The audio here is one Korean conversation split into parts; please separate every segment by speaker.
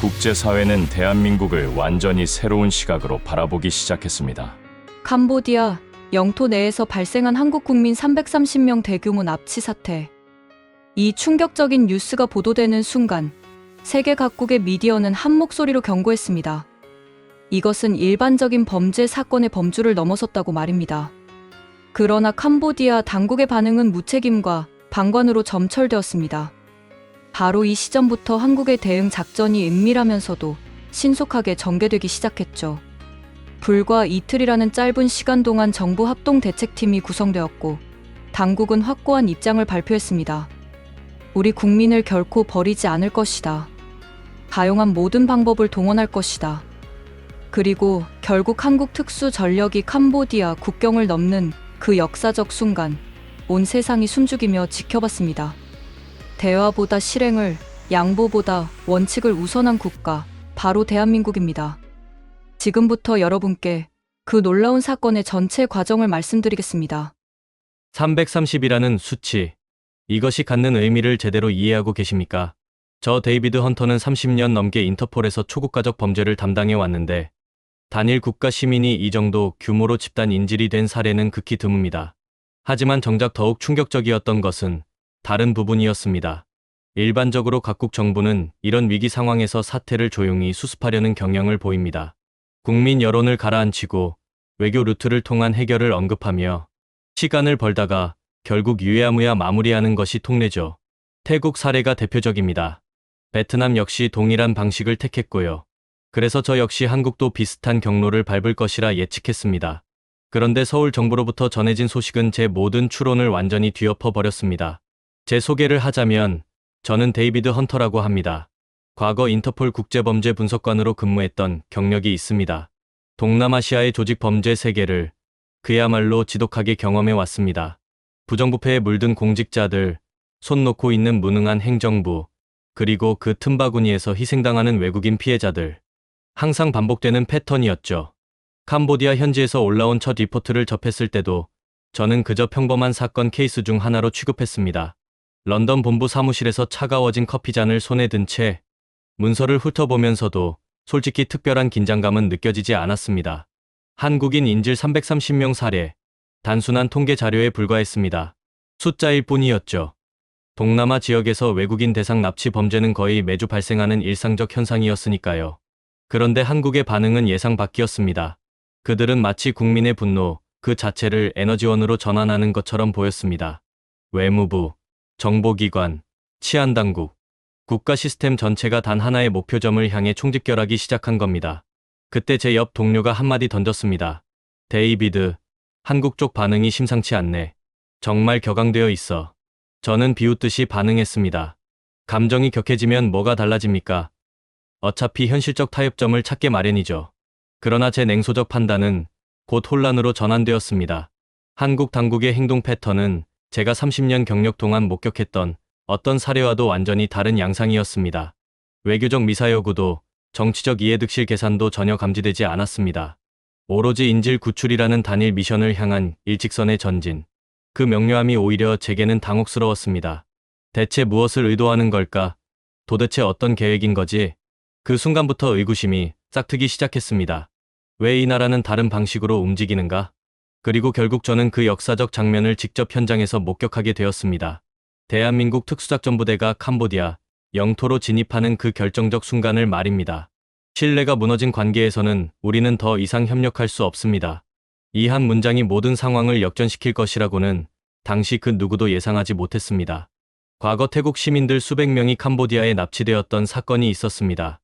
Speaker 1: 국제사회는 대한민국을 완전히 새로운 시각으로 바라보기 시작했습니다.
Speaker 2: 캄보디아 영토 내에서 발생한 한국 국민 330명 대규모 납치 사태. 이 충격적인 뉴스가 보도되는 순간 세계 각국의 미디어는 한 목소리로 경고했습니다. 이것은 일반적인 범죄 사건의 범주를 넘어섰다고 말입니다. 그러나 캄보디아 당국의 반응은 무책임과 방관으로 점철되었습니다. 바로 이 시점부터 한국의 대응 작전이 은밀하면서도 신속하게 전개되기 시작했죠. 불과 이틀이라는 짧은 시간 동안 정부 합동 대책팀이 구성되었고 당국은 확고한 입장을 발표했습니다. 우리 국민을 결코 버리지 않을 것이다. 가용한 모든 방법을 동원할 것이다. 그리고 결국 한국 특수 전력이 캄보디아 국경을 넘는 그 역사적 순간 온 세상이 숨죽이며 지켜봤습니다. 대화보다 실행을, 양보보다 원칙을 우선한 국가, 바로 대한민국입니다. 지금부터 여러분께 그 놀라운 사건의 전체 과정을 말씀드리겠습니다.
Speaker 3: 330이라는 수치, 이것이 갖는 의미를 제대로 이해하고 계십니까? 저 데이비드 헌터는 30년 넘게 인터폴에서 초국가적 범죄를 담당해 왔는데 단일 국가 시민이 이 정도 규모로 집단 인질이 된 사례는 극히 드뭅니다. 하지만 정작 더욱 충격적이었던 것은 다른 부분이었습니다. 일반적으로 각국 정부는 이런 위기 상황에서 사태를 조용히 수습하려는 경향을 보입니다. 국민 여론을 가라앉히고 외교 루트를 통한 해결을 언급하며 시간을 벌다가 결국 유야무야 마무리하는 것이 통례죠. 태국 사례가 대표적입니다. 베트남 역시 동일한 방식을 택했고요. 그래서 저 역시 한국도 비슷한 경로를 밟을 것이라 예측했습니다. 그런데 서울 정부로부터 전해진 소식은 제 모든 추론을 완전히 뒤엎어 버렸습니다. 제 소개를 하자면 저는 데이비드 헌터라고 합니다. 과거 인터폴 국제범죄 분석관으로 근무했던 경력이 있습니다. 동남아시아의 조직 범죄 세계를 그야말로 지독하게 경험해 왔습니다. 부정부패에 물든 공직자들, 손 놓고 있는 무능한 행정부, 그리고 그 틈바구니에서 희생당하는 외국인 피해자들. 항상 반복되는 패턴이었죠. 캄보디아 현지에서 올라온 첫 리포트를 접했을 때도 저는 그저 평범한 사건 케이스 중 하나로 취급했습니다. 런던 본부 사무실에서 차가워진 커피잔을 손에 든 채 문서를 훑어보면서도 솔직히 특별한 긴장감은 느껴지지 않았습니다. 한국인 인질 330명 사례, 단순한 통계 자료에 불과했습니다. 숫자일 뿐이었죠. 동남아 지역에서 외국인 대상 납치 범죄는 거의 매주 발생하는 일상적 현상이었으니까요. 그런데 한국의 반응은 예상 밖이었습니다. 그들은 마치 국민의 분노 그 자체를 에너지원으로 전환하는 것처럼 보였습니다. 외무부, 정보기관, 치안당국, 국가 시스템 전체가 단 하나의 목표점을 향해 총집결하기 시작한 겁니다. 그때 제 옆 동료가 한마디 던졌습니다. 데이비드, 한국 쪽 반응이 심상치 않네. 정말 격앙되어 있어. 저는 비웃듯이 반응했습니다. 감정이 격해지면 뭐가 달라집니까? 어차피 현실적 타협점을 찾게 마련이죠. 그러나 제 냉소적 판단은 곧 혼란으로 전환되었습니다. 한국 당국의 행동 패턴은 제가 30년 경력 동안 목격했던 어떤 사례와도 완전히 다른 양상이었습니다. 외교적 미사여구도 정치적 이해득실 계산도 전혀 감지되지 않았습니다. 오로지 인질 구출이라는 단일 미션을 향한 일직선의 전진. 그 명료함이 오히려 제게는 당혹스러웠습니다. 대체 무엇을 의도하는 걸까? 도대체 어떤 계획인 거지? 그 순간부터 의구심이 싹트기 시작했습니다. 왜 이 나라는 다른 방식으로 움직이는가? 그리고 결국 저는 그 역사적 장면을 직접 현장에서 목격하게 되었습니다. 대한민국 특수작전부대가 캄보디아 영토로 진입하는 그 결정적 순간을 말입니다. 신뢰가 무너진 관계에서는 우리는 더 이상 협력할 수 없습니다. 이 한 문장이 모든 상황을 역전시킬 것이라고는 당시 그 누구도 예상하지 못했습니다. 과거 태국 시민들 수백 명이 캄보디아에 납치되었던 사건이 있었습니다.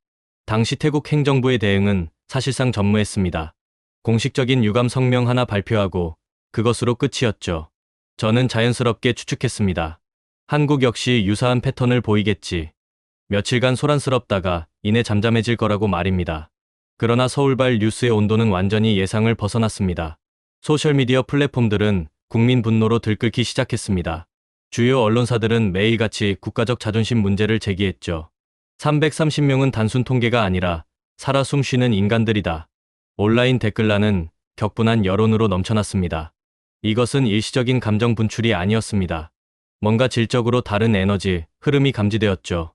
Speaker 3: 당시 태국 행정부의 대응은 사실상 전무했습니다. 공식적인 유감 성명 하나 발표하고 그것으로 끝이었죠. 저는 자연스럽게 추측했습니다. 한국 역시 유사한 패턴을 보이겠지. 며칠간 소란스럽다가 이내 잠잠해질 거라고 말입니다. 그러나 서울발 뉴스의 온도는 완전히 예상을 벗어났습니다. 소셜미디어 플랫폼들은 국민 분노로 들끓기 시작했습니다. 주요 언론사들은 매일같이 국가적 자존심 문제를 제기했죠. 330명은 단순 통계가 아니라 살아 숨쉬는 인간들이다. 온라인 댓글란은 격분한 여론으로 넘쳐났습니다. 이것은 일시적인 감정 분출이 아니었습니다. 뭔가 질적으로 다른 에너지, 흐름이 감지되었죠.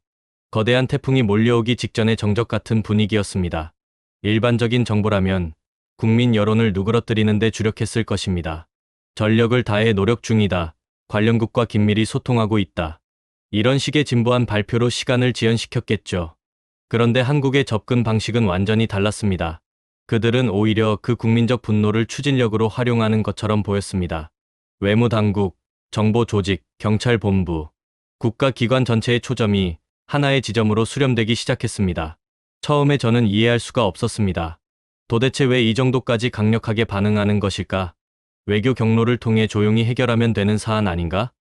Speaker 3: 거대한 태풍이 몰려오기 직전의 정적 같은 분위기였습니다. 일반적인 정보라면 국민 여론을 누그러뜨리는 데 주력했을 것입니다. 전력을 다해 노력 중이다. 관련국과 긴밀히 소통하고 있다. 이런 식의 진부한 발표로 시간을 지연시켰겠죠. 그런데 한국의 접근 방식은 완전히 달랐습니다. 그들은 오히려 그 국민적 분노를 추진력으로 활용하는 것처럼 보였습니다. 외무당국, 정보조직, 경찰본부, 국가기관 전체의 초점이 하나의 지점으로 수렴되기 시작했습니다. 처음에 저는 이해할 수가 없었습니다. 도대체 왜 이 정도까지 강력하게 반응하는 것일까? 외교 경로를 통해 조용히 해결하면 되는 사안 아닌가?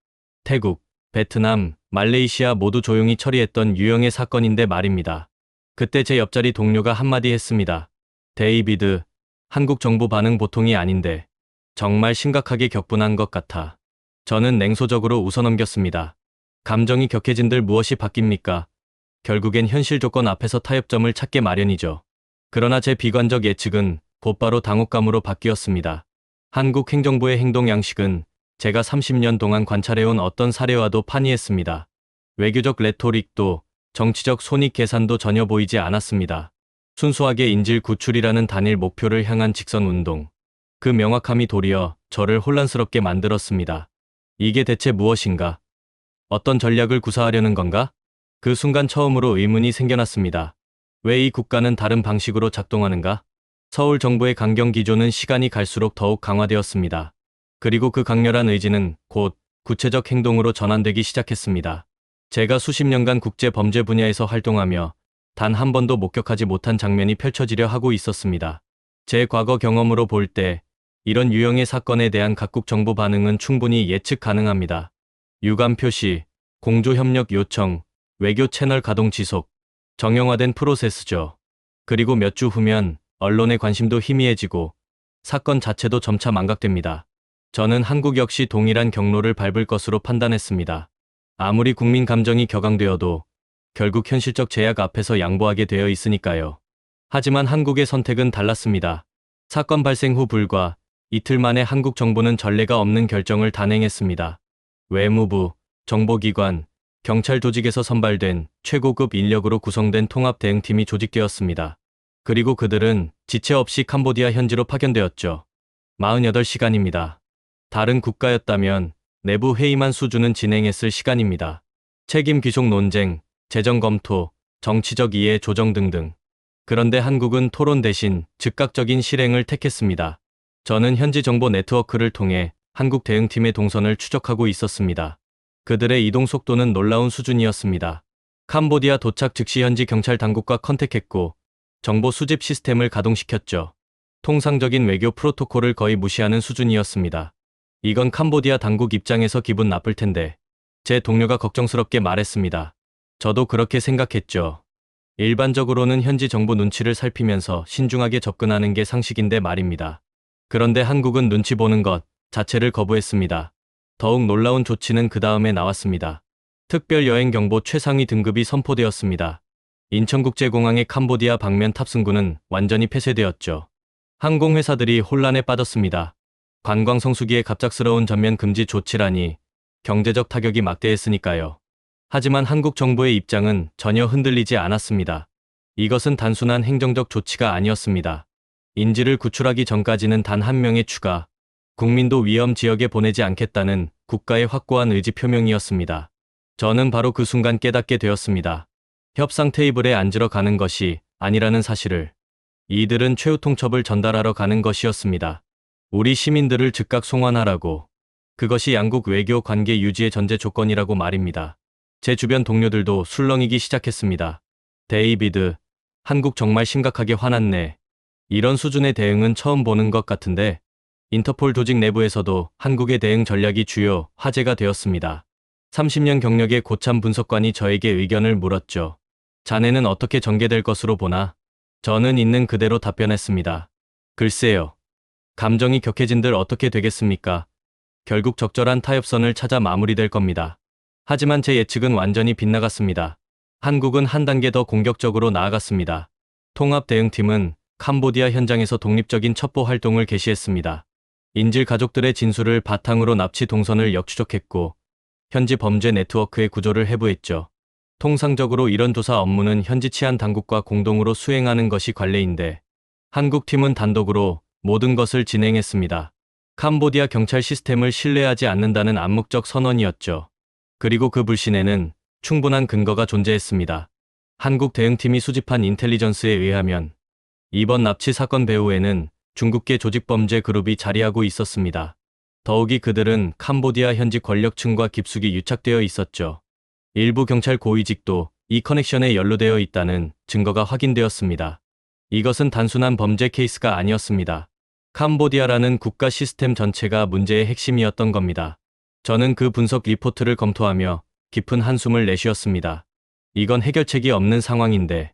Speaker 3: 태국, 베트남, 말레이시아 모두 조용히 처리했던 유형의 사건인데 말입니다. 그때 제 옆자리 동료가 한마디 했습니다. 데이비드, 한국 정부 반응 보통이 아닌데 정말 심각하게 격분한 것 같아. 저는 냉소적으로 웃어넘겼습니다. 감정이 격해진들 무엇이 바뀝니까? 결국엔 현실 조건 앞에서 타협점을 찾게 마련이죠. 그러나 제 비관적 예측은 곧바로 당혹감으로 바뀌었습니다. 한국 행정부의 행동 양식은 제가 30년 동안 관찰해온 어떤 사례와도 판이했습니다. 외교적 레토릭도 정치적 손익 계산도 전혀 보이지 않았습니다. 순수하게 인질 구출이라는 단일 목표를 향한 직선 운동. 그 명확함이 도리어 저를 혼란스럽게 만들었습니다. 이게 대체 무엇인가? 어떤 전략을 구사하려는 건가? 그 순간 처음으로 의문이 생겨났습니다. 왜 이 국가는 다른 방식으로 작동하는가? 서울 정부의 강경 기조는 시간이 갈수록 더욱 강화되었습니다. 그리고 그 강렬한 의지는 곧 구체적 행동으로 전환되기 시작했습니다. 제가 수십 년간 국제 범죄 분야에서 활동하며 단 한 번도 목격하지 못한 장면이 펼쳐지려 하고 있었습니다. 제 과거 경험으로 볼 때 이런 유형의 사건에 대한 각국 정부 반응은 충분히 예측 가능합니다. 유감 표시, 공조협력 요청, 외교 채널 가동 지속, 정형화된 프로세스죠. 그리고 몇 주 후면 언론의 관심도 희미해지고 사건 자체도 점차 망각됩니다. 저는 한국 역시 동일한 경로를 밟을 것으로 판단했습니다. 아무리 국민 감정이 격앙되어도 결국 현실적 제약 앞에서 양보하게 되어 있으니까요. 하지만 한국의 선택은 달랐습니다. 사건 발생 후 불과 이틀 만에 한국 정부는 전례가 없는 결정을 단행했습니다. 외무부, 정보기관, 경찰 조직에서 선발된 최고급 인력으로 구성된 통합대응팀이 조직되었습니다. 그리고 그들은 지체 없이 캄보디아 현지로 파견되었죠. 48시간입니다. 다른 국가였다면 내부 회의만 수준은 진행했을 시간입니다. 책임 귀속 논쟁, 재정 검토, 정치적 이해 조정 등등. 그런데 한국은 토론 대신 즉각적인 실행을 택했습니다. 저는 현지 정보 네트워크를 통해 한국 대응팀의 동선을 추적하고 있었습니다. 그들의 이동 속도는 놀라운 수준이었습니다. 캄보디아 도착 즉시 현지 경찰 당국과 컨택했고 정보 수집 시스템을 가동시켰죠. 통상적인 외교 프로토콜을 거의 무시하는 수준이었습니다. 이건 캄보디아 당국 입장에서 기분 나쁠 텐데. 제 동료가 걱정스럽게 말했습니다. 저도 그렇게 생각했죠. 일반적으로는 현지 정부 눈치를 살피면서 신중하게 접근하는 게 상식인데 말입니다. 그런데 한국은 눈치 보는 것 자체를 거부했습니다. 더욱 놀라운 조치는 그 다음에 나왔습니다. 특별 여행 경보 최상위 등급이 선포되었습니다. 인천국제공항의 캄보디아 방면 탑승구는 완전히 폐쇄되었죠. 항공회사들이 혼란에 빠졌습니다. 관광 성수기의 갑작스러운 전면 금지 조치라니 경제적 타격이 막대했으니까요. 하지만 한국 정부의 입장은 전혀 흔들리지 않았습니다. 이것은 단순한 행정적 조치가 아니었습니다. 인질을 구출하기 전까지는 단 한 명의 추가, 국민도 위험 지역에 보내지 않겠다는 국가의 확고한 의지 표명이었습니다. 저는 바로 그 순간 깨닫게 되었습니다. 협상 테이블에 앉으러 가는 것이 아니라는 사실을. 이들은 최후 통첩을 전달하러 가는 것이었습니다. 우리 시민들을 즉각 송환하라고. 그것이 양국 외교 관계 유지의 전제 조건이라고 말입니다. 제 주변 동료들도 술렁이기 시작했습니다. 데이비드, 한국 정말 심각하게 화났네. 이런 수준의 대응은 처음 보는 것 같은데. 인터폴 조직 내부에서도 한국의 대응 전략이 주요 화제가 되었습니다. 30년 경력의 고참 분석관이 저에게 의견을 물었죠. 자네는 어떻게 전개될 것으로 보나? 저는 있는 그대로 답변했습니다. 글쎄요. 감정이 격해진들 어떻게 되겠습니까? 결국 적절한 타협선을 찾아 마무리될 겁니다. 하지만 제 예측은 완전히 빗나갔습니다. 한국은 한 단계 더 공격적으로 나아갔습니다. 통합대응팀은 캄보디아 현장에서 독립적인 첩보 활동을 개시했습니다. 인질 가족들의 진술을 바탕으로 납치 동선을 역추적했고 현지 범죄 네트워크의 구조를 해부했죠. 통상적으로 이런 조사 업무는 현지 치안 당국과 공동으로 수행하는 것이 관례인데 한국팀은 단독으로 모든 것을 진행했습니다. 캄보디아 경찰 시스템을 신뢰하지 않는다는 암묵적 선언이었죠. 그리고 그 불신에는 충분한 근거가 존재했습니다. 한국 대응팀이 수집한 인텔리전스에 의하면 이번 납치 사건 배후에는 중국계 조직범죄 그룹이 자리하고 있었습니다. 더욱이 그들은 캄보디아 현지 권력층과 깊숙이 유착되어 있었죠. 일부 경찰 고위직도 이 커넥션에 연루되어 있다는 증거가 확인되었습니다. 이것은 단순한 범죄 케이스가 아니었습니다. 캄보디아라는 국가 시스템 전체가 문제의 핵심이었던 겁니다. 저는 그 분석 리포트를 검토하며 깊은 한숨을 내쉬었습니다. 이건 해결책이 없는 상황인데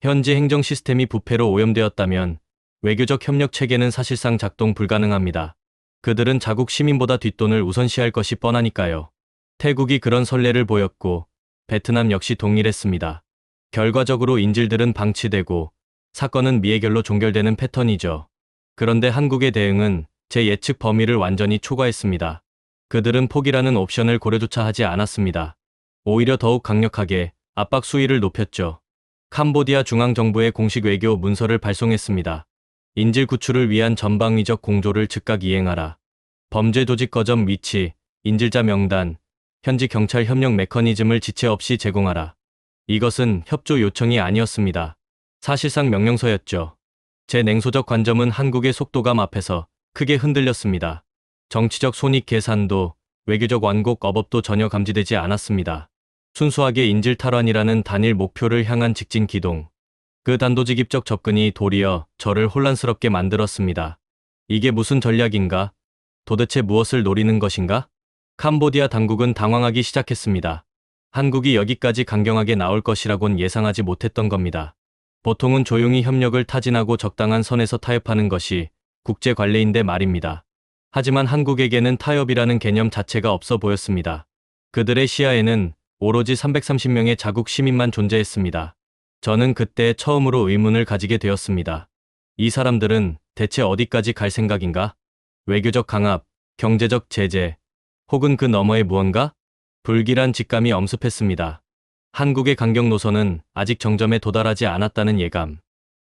Speaker 3: 현지 행정 시스템이 부패로 오염되었다면 외교적 협력 체계는 사실상 작동 불가능합니다. 그들은 자국 시민보다 뒷돈을 우선시할 것이 뻔하니까요. 태국이 그런 선례를 보였고 베트남 역시 동일했습니다. 결과적으로 인질들은 방치되고 사건은 미해결로 종결되는 패턴이죠. 그런데 한국의 대응은 제 예측 범위를 완전히 초과했습니다. 그들은 포기라는 옵션을 고려조차 하지 않았습니다. 오히려 더욱 강력하게 압박 수위를 높였죠. 캄보디아 중앙정부에 공식 외교 문서를 발송했습니다. 인질 구출을 위한 전방위적 공조를 즉각 이행하라. 범죄 조직 거점 위치, 인질자 명단, 현지 경찰 협력 메커니즘을 지체 없이 제공하라. 이것은 협조 요청이 아니었습니다. 사실상 명령서였죠. 제 냉소적 관점은 한국의 속도감 앞에서 크게 흔들렸습니다. 정치적 손익 계산도 외교적 완곡 어법도 전혀 감지되지 않았습니다. 순수하게 인질 탈환이라는 단일 목표를 향한 직진 기동. 그 단도직입적 접근이 도리어 저를 혼란스럽게 만들었습니다. 이게 무슨 전략인가? 도대체 무엇을 노리는 것인가? 캄보디아 당국은 당황하기 시작했습니다. 한국이 여기까지 강경하게 나올 것이라곤 예상하지 못했던 겁니다. 보통은 조용히 협력을 타진하고 적당한 선에서 타협하는 것이 국제 관례인데 말입니다. 하지만 한국에게는 타협이라는 개념 자체가 없어 보였습니다. 그들의 시야에는 오로지 330명의 자국 시민만 존재했습니다. 저는 그때 처음으로 의문을 가지게 되었습니다. 이 사람들은 대체 어디까지 갈 생각인가? 외교적 강압, 경제적 제재, 혹은 그 너머의 무언가? 불길한 직감이 엄습했습니다. 한국의 강경 노선은 아직 정점에 도달하지 않았다는 예감.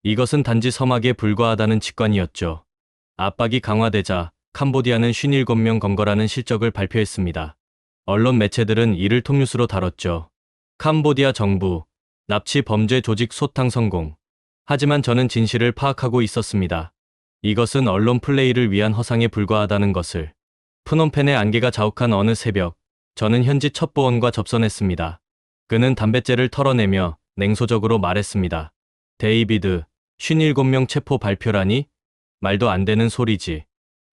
Speaker 3: 이것은 단지 서막에 불과하다는 직관이었죠. 압박이 강화되자 캄보디아는 57명 검거라는 실적을 발표했습니다. 언론 매체들은 이를 톱뉴스로 다뤘죠. 캄보디아 정부, 납치 범죄 조직 소탕 성공. 하지만 저는 진실을 파악하고 있었습니다. 이것은 언론 플레이를 위한 허상에 불과하다는 것을. 프놈펜의 안개가 자욱한 어느 새벽, 저는 현지 첩보원과 접선했습니다. 그는 담뱃재를 털어내며 냉소적으로 말했습니다. 데이비드, 57명 체포 발표라니? 말도 안 되는 소리지.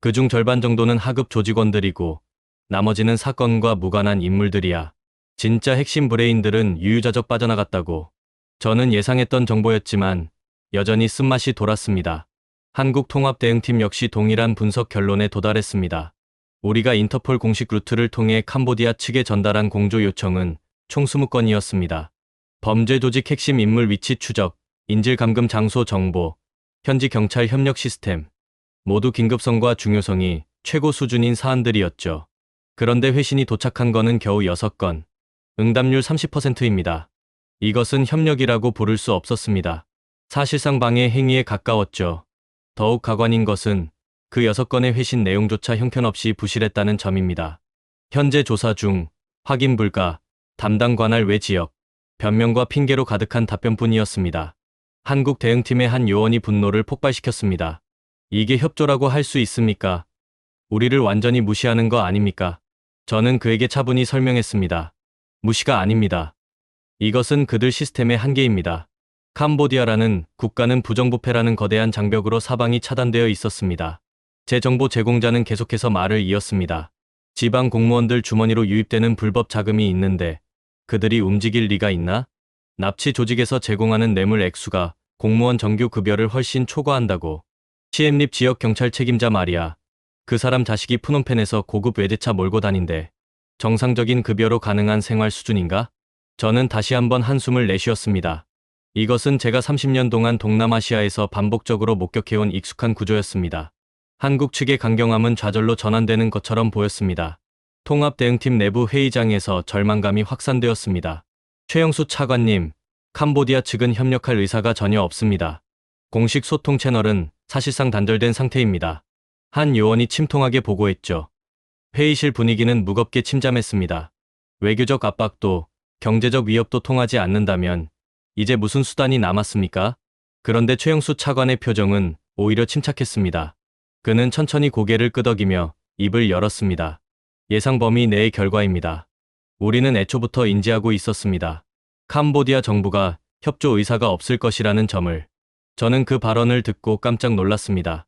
Speaker 3: 그중 절반 정도는 하급 조직원들이고 나머지는 사건과 무관한 인물들이야. 진짜 핵심 브레인들은 유유자적 빠져나갔다고. 저는 예상했던 정보였지만 여전히 쓴맛이 돌았습니다. 한국 통합대응팀 역시 동일한 분석 결론에 도달했습니다. 우리가 인터폴 공식 루트를 통해 캄보디아 측에 전달한 공조 요청은 총 20건이었습니다. 범죄 조직 핵심 인물 위치 추적, 인질 감금 장소 정보, 현지 경찰 협력 시스템, 모두 긴급성과 중요성이 최고 수준인 사안들이었죠. 그런데 회신이 도착한 거는 겨우 6건. 응답률 30%입니다. 이것은 협력이라고 부를 수 없었습니다. 사실상 방해 행위에 가까웠죠. 더욱 가관인 것은 그 6건의 회신 내용조차 형편없이 부실했다는 점입니다. 현재 조사 중, 확인 불가, 담당 관할 외 지역, 변명과 핑계로 가득한 답변뿐이었습니다. 한국 대응팀의 한 요원이 분노를 폭발시켰습니다. 이게 협조라고 할 수 있습니까? 우리를 완전히 무시하는 거 아닙니까? 저는 그에게 차분히 설명했습니다. 무시가 아닙니다. 이것은 그들 시스템의 한계입니다. 캄보디아라는 국가는 부정부패라는 거대한 장벽으로 사방이 차단되어 있었습니다. 제 정보 제공자는 계속해서 말을 이었습니다. 지방 공무원들 주머니로 유입되는 불법 자금이 있는데 그들이 움직일 리가 있나? 납치 조직에서 제공하는 뇌물 액수가 공무원 정규 급여를 훨씬 초과한다고. 시엠립 지역 경찰 책임자 말이야. 그 사람 자식이 프놈펜에서 고급 외제차 몰고 다닌대. 정상적인 급여로 가능한 생활 수준인가? 저는 다시 한번 한숨을 내쉬었습니다. 이것은 제가 30년 동안 동남아시아에서 반복적으로 목격해온 익숙한 구조였습니다. 한국 측의 강경함은 좌절로 전환되는 것처럼 보였습니다. 통합대응팀 내부 회의장에서 절망감이 확산되었습니다. 최영수 차관님, 캄보디아 측은 협력할 의사가 전혀 없습니다. 공식 소통 채널은 사실상 단절된 상태입니다. 한 요원이 침통하게 보고했죠. 회의실 분위기는 무겁게 침잠했습니다. 외교적 압박도 경제적 위협도 통하지 않는다면 이제 무슨 수단이 남았습니까? 그런데 최영수 차관의 표정은 오히려 침착했습니다. 그는 천천히 고개를 끄덕이며 입을 열었습니다. 예상 범위 내의 결과입니다. 우리는 애초부터 인지하고 있었습니다. 캄보디아 정부가 협조 의사가 없을 것이라는 점을. 저는 그 발언을 듣고 깜짝 놀랐습니다.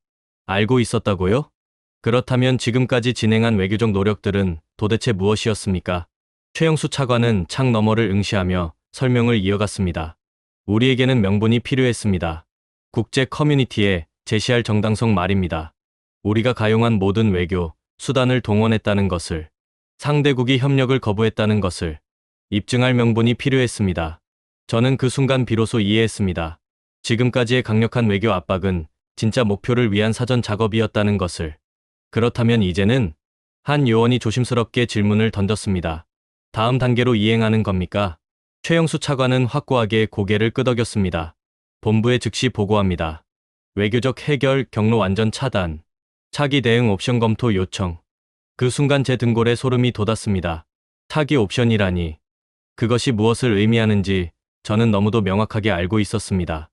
Speaker 3: 알고 있었다고요? 그렇다면 지금까지 진행한 외교적 노력들은 도대체 무엇이었습니까? 최영수 차관은 창 너머를 응시하며 설명을 이어갔습니다. 우리에게는 명분이 필요했습니다. 국제 커뮤니티에 제시할 정당성 말입니다. 우리가 가용한 모든 외교 수단을 동원했다는 것을, 상대국이 협력을 거부했다는 것을 입증할 명분이 필요했습니다. 저는 그 순간 비로소 이해했습니다. 지금까지의 강력한 외교 압박은 진짜 목표를 위한 사전 작업이었다는 것을. 그렇다면 이제는? 한 요원이 조심스럽게 질문을 던졌습니다. 다음 단계로 이행하는 겁니까? 최영수 차관은 확고하게 고개를 끄덕였습니다. 본부에 즉시 보고합니다. 외교적 해결 경로 완전 차단. 차기 대응 옵션 검토 요청. 그 순간 제 등골에 소름이 돋았습니다. 차기 옵션이라니. 그것이 무엇을 의미하는지 저는 너무도 명확하게 알고 있었습니다.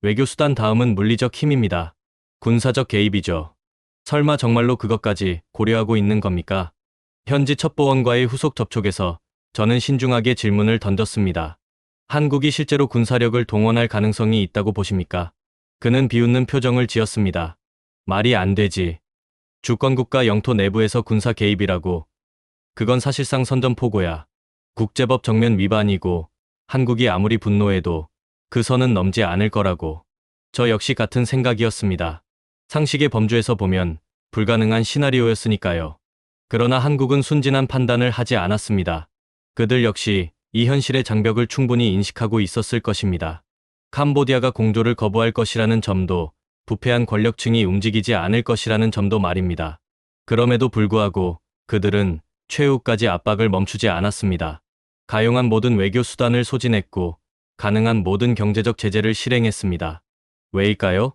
Speaker 3: 외교 수단 다음은 물리적 힘입니다. 군사적 개입이죠. 설마 정말로 그것까지 고려하고 있는 겁니까? 현지 첩보원과의 후속 접촉에서 저는 신중하게 질문을 던졌습니다. 한국이 실제로 군사력을 동원할 가능성이 있다고 보십니까? 그는 비웃는 표정을 지었습니다. 말이 안 되지. 주권국가 영토 내부에서 군사 개입이라고. 그건 사실상 선전포고야. 국제법 정면 위반이고 한국이 아무리 분노해도 그 선은 넘지 않을 거라고. 저 역시 같은 생각이었습니다. 상식의 범주에서 보면 불가능한 시나리오였으니까요. 그러나 한국은 순진한 판단을 하지 않았습니다. 그들 역시 이 현실의 장벽을 충분히 인식하고 있었을 것입니다. 캄보디아가 공조를 거부할 것이라는 점도, 부패한 권력층이 움직이지 않을 것이라는 점도 말입니다. 그럼에도 불구하고 그들은 최후까지 압박을 멈추지 않았습니다. 가용한 모든 외교 수단을 소진했고 가능한 모든 경제적 제재를 실행했습니다. 왜일까요?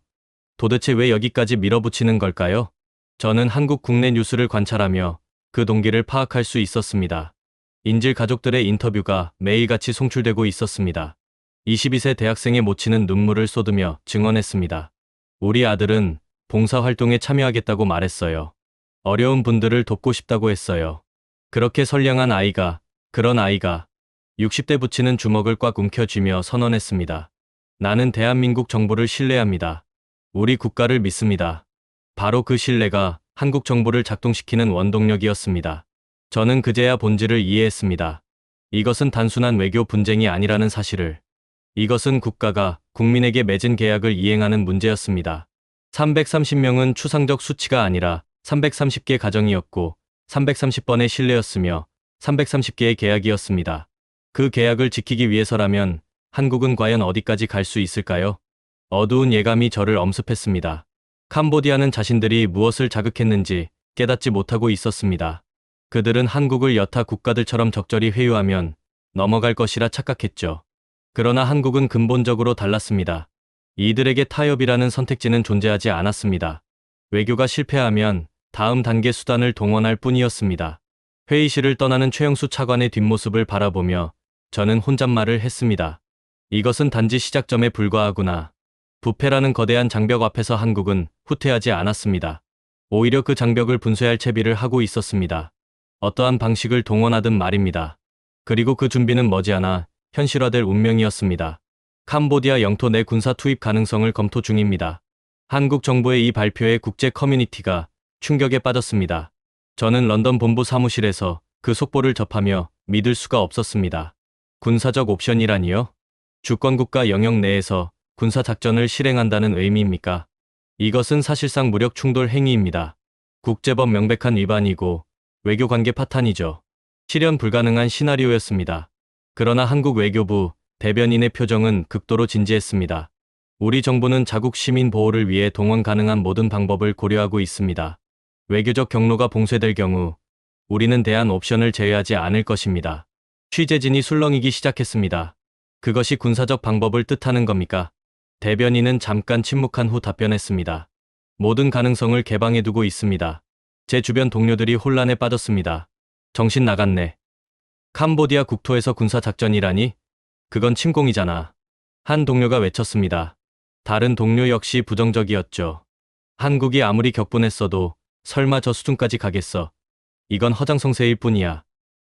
Speaker 3: 도대체 왜 여기까지 밀어붙이는 걸까요? 저는 한국 국내 뉴스를 관찰하며 그 동기를 파악할 수 있었습니다. 인질 가족들의 인터뷰가 매일같이 송출되고 있었습니다. 22세 대학생의 모친은 눈물을 쏟으며 증언했습니다. 우리 아들은 봉사활동에 참여하겠다고 말했어요. 어려운 분들을 돕고 싶다고 했어요. 그렇게 선량한 아이가, 그런 아이가 60대 부치는 주먹을 꽉 움켜쥐며 선언했습니다. 나는 대한민국 정부를 신뢰합니다. 우리 국가를 믿습니다. 바로 그 신뢰가 한국 정부를 작동시키는 원동력이었습니다. 저는 그제야 본질을 이해했습니다. 이것은 단순한 외교 분쟁이 아니라는 사실을. 이것은 국가가 국민에게 맺은 계약을 이행하는 문제였습니다. 330명은 추상적 수치가 아니라 330개 가정이었고 330번의 신뢰였으며 330개의 계약이었습니다. 그 계약을 지키기 위해서라면 한국은 과연 어디까지 갈 수 있을까요? 어두운 예감이 저를 엄습했습니다. 캄보디아는 자신들이 무엇을 자극했는지 깨닫지 못하고 있었습니다. 그들은 한국을 여타 국가들처럼 적절히 회유하면 넘어갈 것이라 착각했죠. 그러나 한국은 근본적으로 달랐습니다. 이들에게 타협이라는 선택지는 존재하지 않았습니다. 외교가 실패하면 다음 단계 수단을 동원할 뿐이었습니다. 회의실을 떠나는 최영수 차관의 뒷모습을 바라보며 저는 혼잣말을 했습니다. 이것은 단지 시작점에 불과하구나. 부패라는 거대한 장벽 앞에서 한국은 후퇴하지 않았습니다. 오히려 그 장벽을 분쇄할 채비를 하고 있었습니다. 어떠한 방식을 동원하든 말입니다. 그리고 그 준비는 머지않아 현실화될 운명이었습니다. 캄보디아 영토 내 군사 투입 가능성을 검토 중입니다. 한국 정부의 이 발표에 국제 커뮤니티가 충격에 빠졌습니다. 저는 런던 본부 사무실에서 그 속보를 접하며 믿을 수가 없었습니다. 군사적 옵션이라니요? 주권국가 영역 내에서 군사작전을 실행한다는 의미입니까? 이것은 사실상 무력 충돌 행위입니다. 국제법 명백한 위반이고 외교관계 파탄이죠. 실현 불가능한 시나리오였습니다. 그러나 한국 외교부 대변인의 표정은 극도로 진지했습니다. 우리 정부는 자국 시민 보호를 위해 동원 가능한 모든 방법을 고려하고 있습니다. 외교적 경로가 봉쇄될 경우 우리는 대안 옵션을 제외하지 않을 것입니다. 취재진이 술렁이기 시작했습니다. 그것이 군사적 방법을 뜻하는 겁니까? 대변인은 잠깐 침묵한 후 답변했습니다. 모든 가능성을 개방해두고 있습니다. 제 주변 동료들이 혼란에 빠졌습니다. 정신 나갔네. 캄보디아 국토에서 군사작전이라니? 그건 침공이잖아. 한 동료가 외쳤습니다. 다른 동료 역시 부정적이었죠. 한국이 아무리 격분했어도 설마 저 수준까지 가겠어. 이건 허장성세일 뿐이야.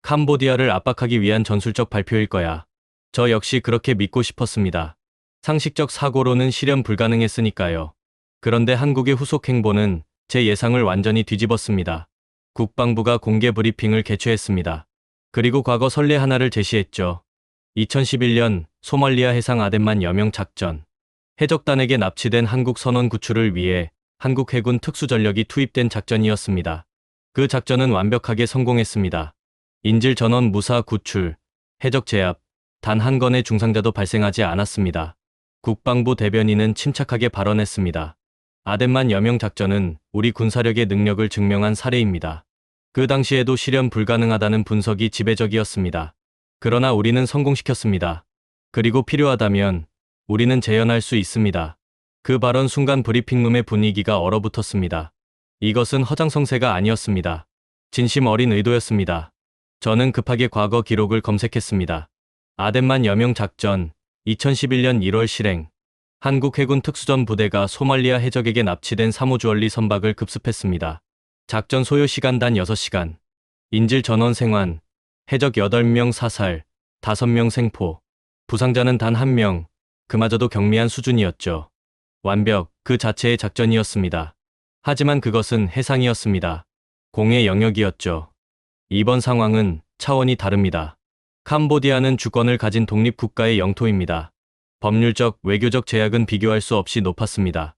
Speaker 3: 캄보디아를 압박하기 위한 전술적 발표일 거야. 저 역시 그렇게 믿고 싶었습니다. 상식적 사고로는 실현 불가능했으니까요. 그런데 한국의 후속 행보는 제 예상을 완전히 뒤집었습니다. 국방부가 공개 브리핑을 개최했습니다. 그리고 과거 선례 하나를 제시했죠. 2011년 소말리아 해상 아덴만 여명 작전. 해적단에게 납치된 한국 선원 구출을 위해 한국 해군 특수전력이 투입된 작전이었습니다. 그 작전은 완벽하게 성공했습니다. 인질 전원 무사 구출, 해적 제압, 단 한 건의 중상자도 발생하지 않았습니다. 국방부 대변인은 침착하게 발언했습니다. 아덴만 여명 작전은 우리 군사력의 능력을 증명한 사례입니다. 그 당시에도 실현 불가능하다는 분석이 지배적이었습니다. 그러나 우리는 성공시켰습니다. 그리고 필요하다면 우리는 재현할 수 있습니다. 그 발언 순간 브리핑룸의 분위기가 얼어붙었습니다. 이것은 허장성세가 아니었습니다. 진심 어린 의도였습니다. 저는 급하게 과거 기록을 검색했습니다. 아덴만 여명 작전 2011년 1월 실행. 한국 해군 특수전 부대가 소말리아 해적에게 납치된 사무주얼리 선박을 급습했습니다. 작전 소요 시간 단 6시간. 인질 전원 생還. 해적 8명 사살, 5명 생포. 부상자는 단 1명. 그마저도 경미한 수준이었죠. 완벽 그 자체의 작전이었습니다. 하지만 그것은 해상이었습니다. 공의 영역이었죠. 이번 상황은 차원이 다릅니다. 캄보디아는 주권을 가진 독립국가의 영토입니다. 법률적, 외교적 제약은 비교할 수 없이 높았습니다.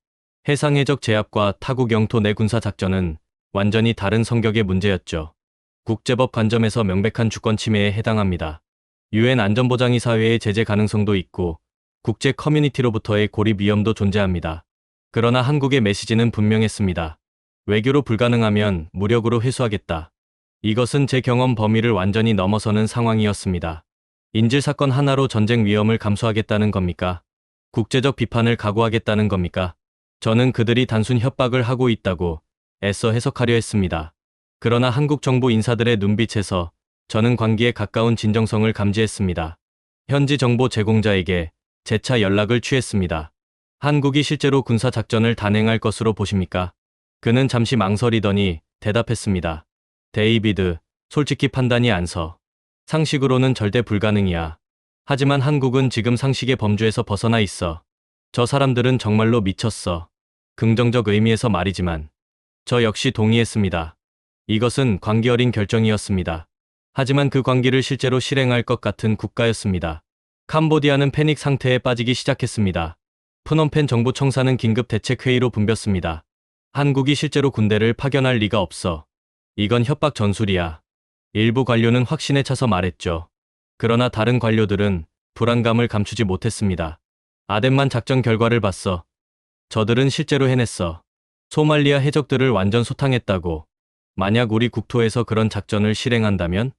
Speaker 3: 해상해적 제압과 타국 영토 내 군사작전은 완전히 다른 성격의 문제였죠. 국제법 관점에서 명백한 주권 침해에 해당합니다. 유엔 안전보장이사회의 제재 가능성도 있고 국제 커뮤니티로부터의 고립 위험도 존재합니다. 그러나 한국의 메시지는 분명했습니다. 외교로 불가능하면 무력으로 회수하겠다. 이것은 제 경험 범위를 완전히 넘어서는 상황이었습니다. 인질 사건 하나로 전쟁 위험을 감수하겠다는 겁니까? 국제적 비판을 각오하겠다는 겁니까? 저는 그들이 단순 협박을 하고 있다고 애써 해석하려 했습니다. 그러나 한국 정부 인사들의 눈빛에서 저는 관계에 가까운 진정성을 감지했습니다. 현지 정보 제공자에게 재차 연락을 취했습니다. 한국이 실제로 군사작전을 단행할 것으로 보십니까? 그는 잠시 망설이더니 대답했습니다. 데이비드, 솔직히 판단이 안 서. 상식으로는 절대 불가능이야. 하지만 한국은 지금 상식의 범주에서 벗어나 있어. 저 사람들은 정말로 미쳤어. 긍정적 의미에서 말이지만. 저 역시 동의했습니다. 이것은 광기 어린 결정이었습니다. 하지만 그 광기를 실제로 실행할 것 같은 국가였습니다. 캄보디아는 패닉 상태에 빠지기 시작했습니다. 프놈펜 정부 청사는 긴급 대책회의로 붐볐습니다. 한국이 실제로 군대를 파견할 리가 없어. 이건 협박 전술이야. 일부 관료는 확신에 차서 말했죠. 그러나 다른 관료들은 불안감을 감추지 못했습니다. 아덴만 작전 결과를 봤어. 저들은 실제로 해냈어. 소말리아 해적들을 완전 소탕했다고. 만약 우리 국토에서 그런 작전을 실행한다면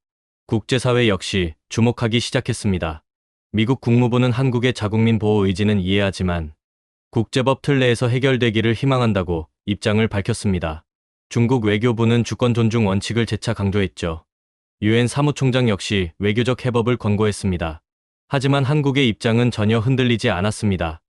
Speaker 3: 국제사회 역시 주목하기 시작했습니다. 미국 국무부는 한국의 자국민 보호 의지는 이해하지만 국제법 틀 내에서 해결되기를 희망한다고 입장을 밝혔습니다. 중국 외교부는 주권 존중 원칙을 재차 강조했죠. 유엔 사무총장 역시 외교적 해법을 권고했습니다. 하지만 한국의 입장은 전혀 흔들리지 않았습니다.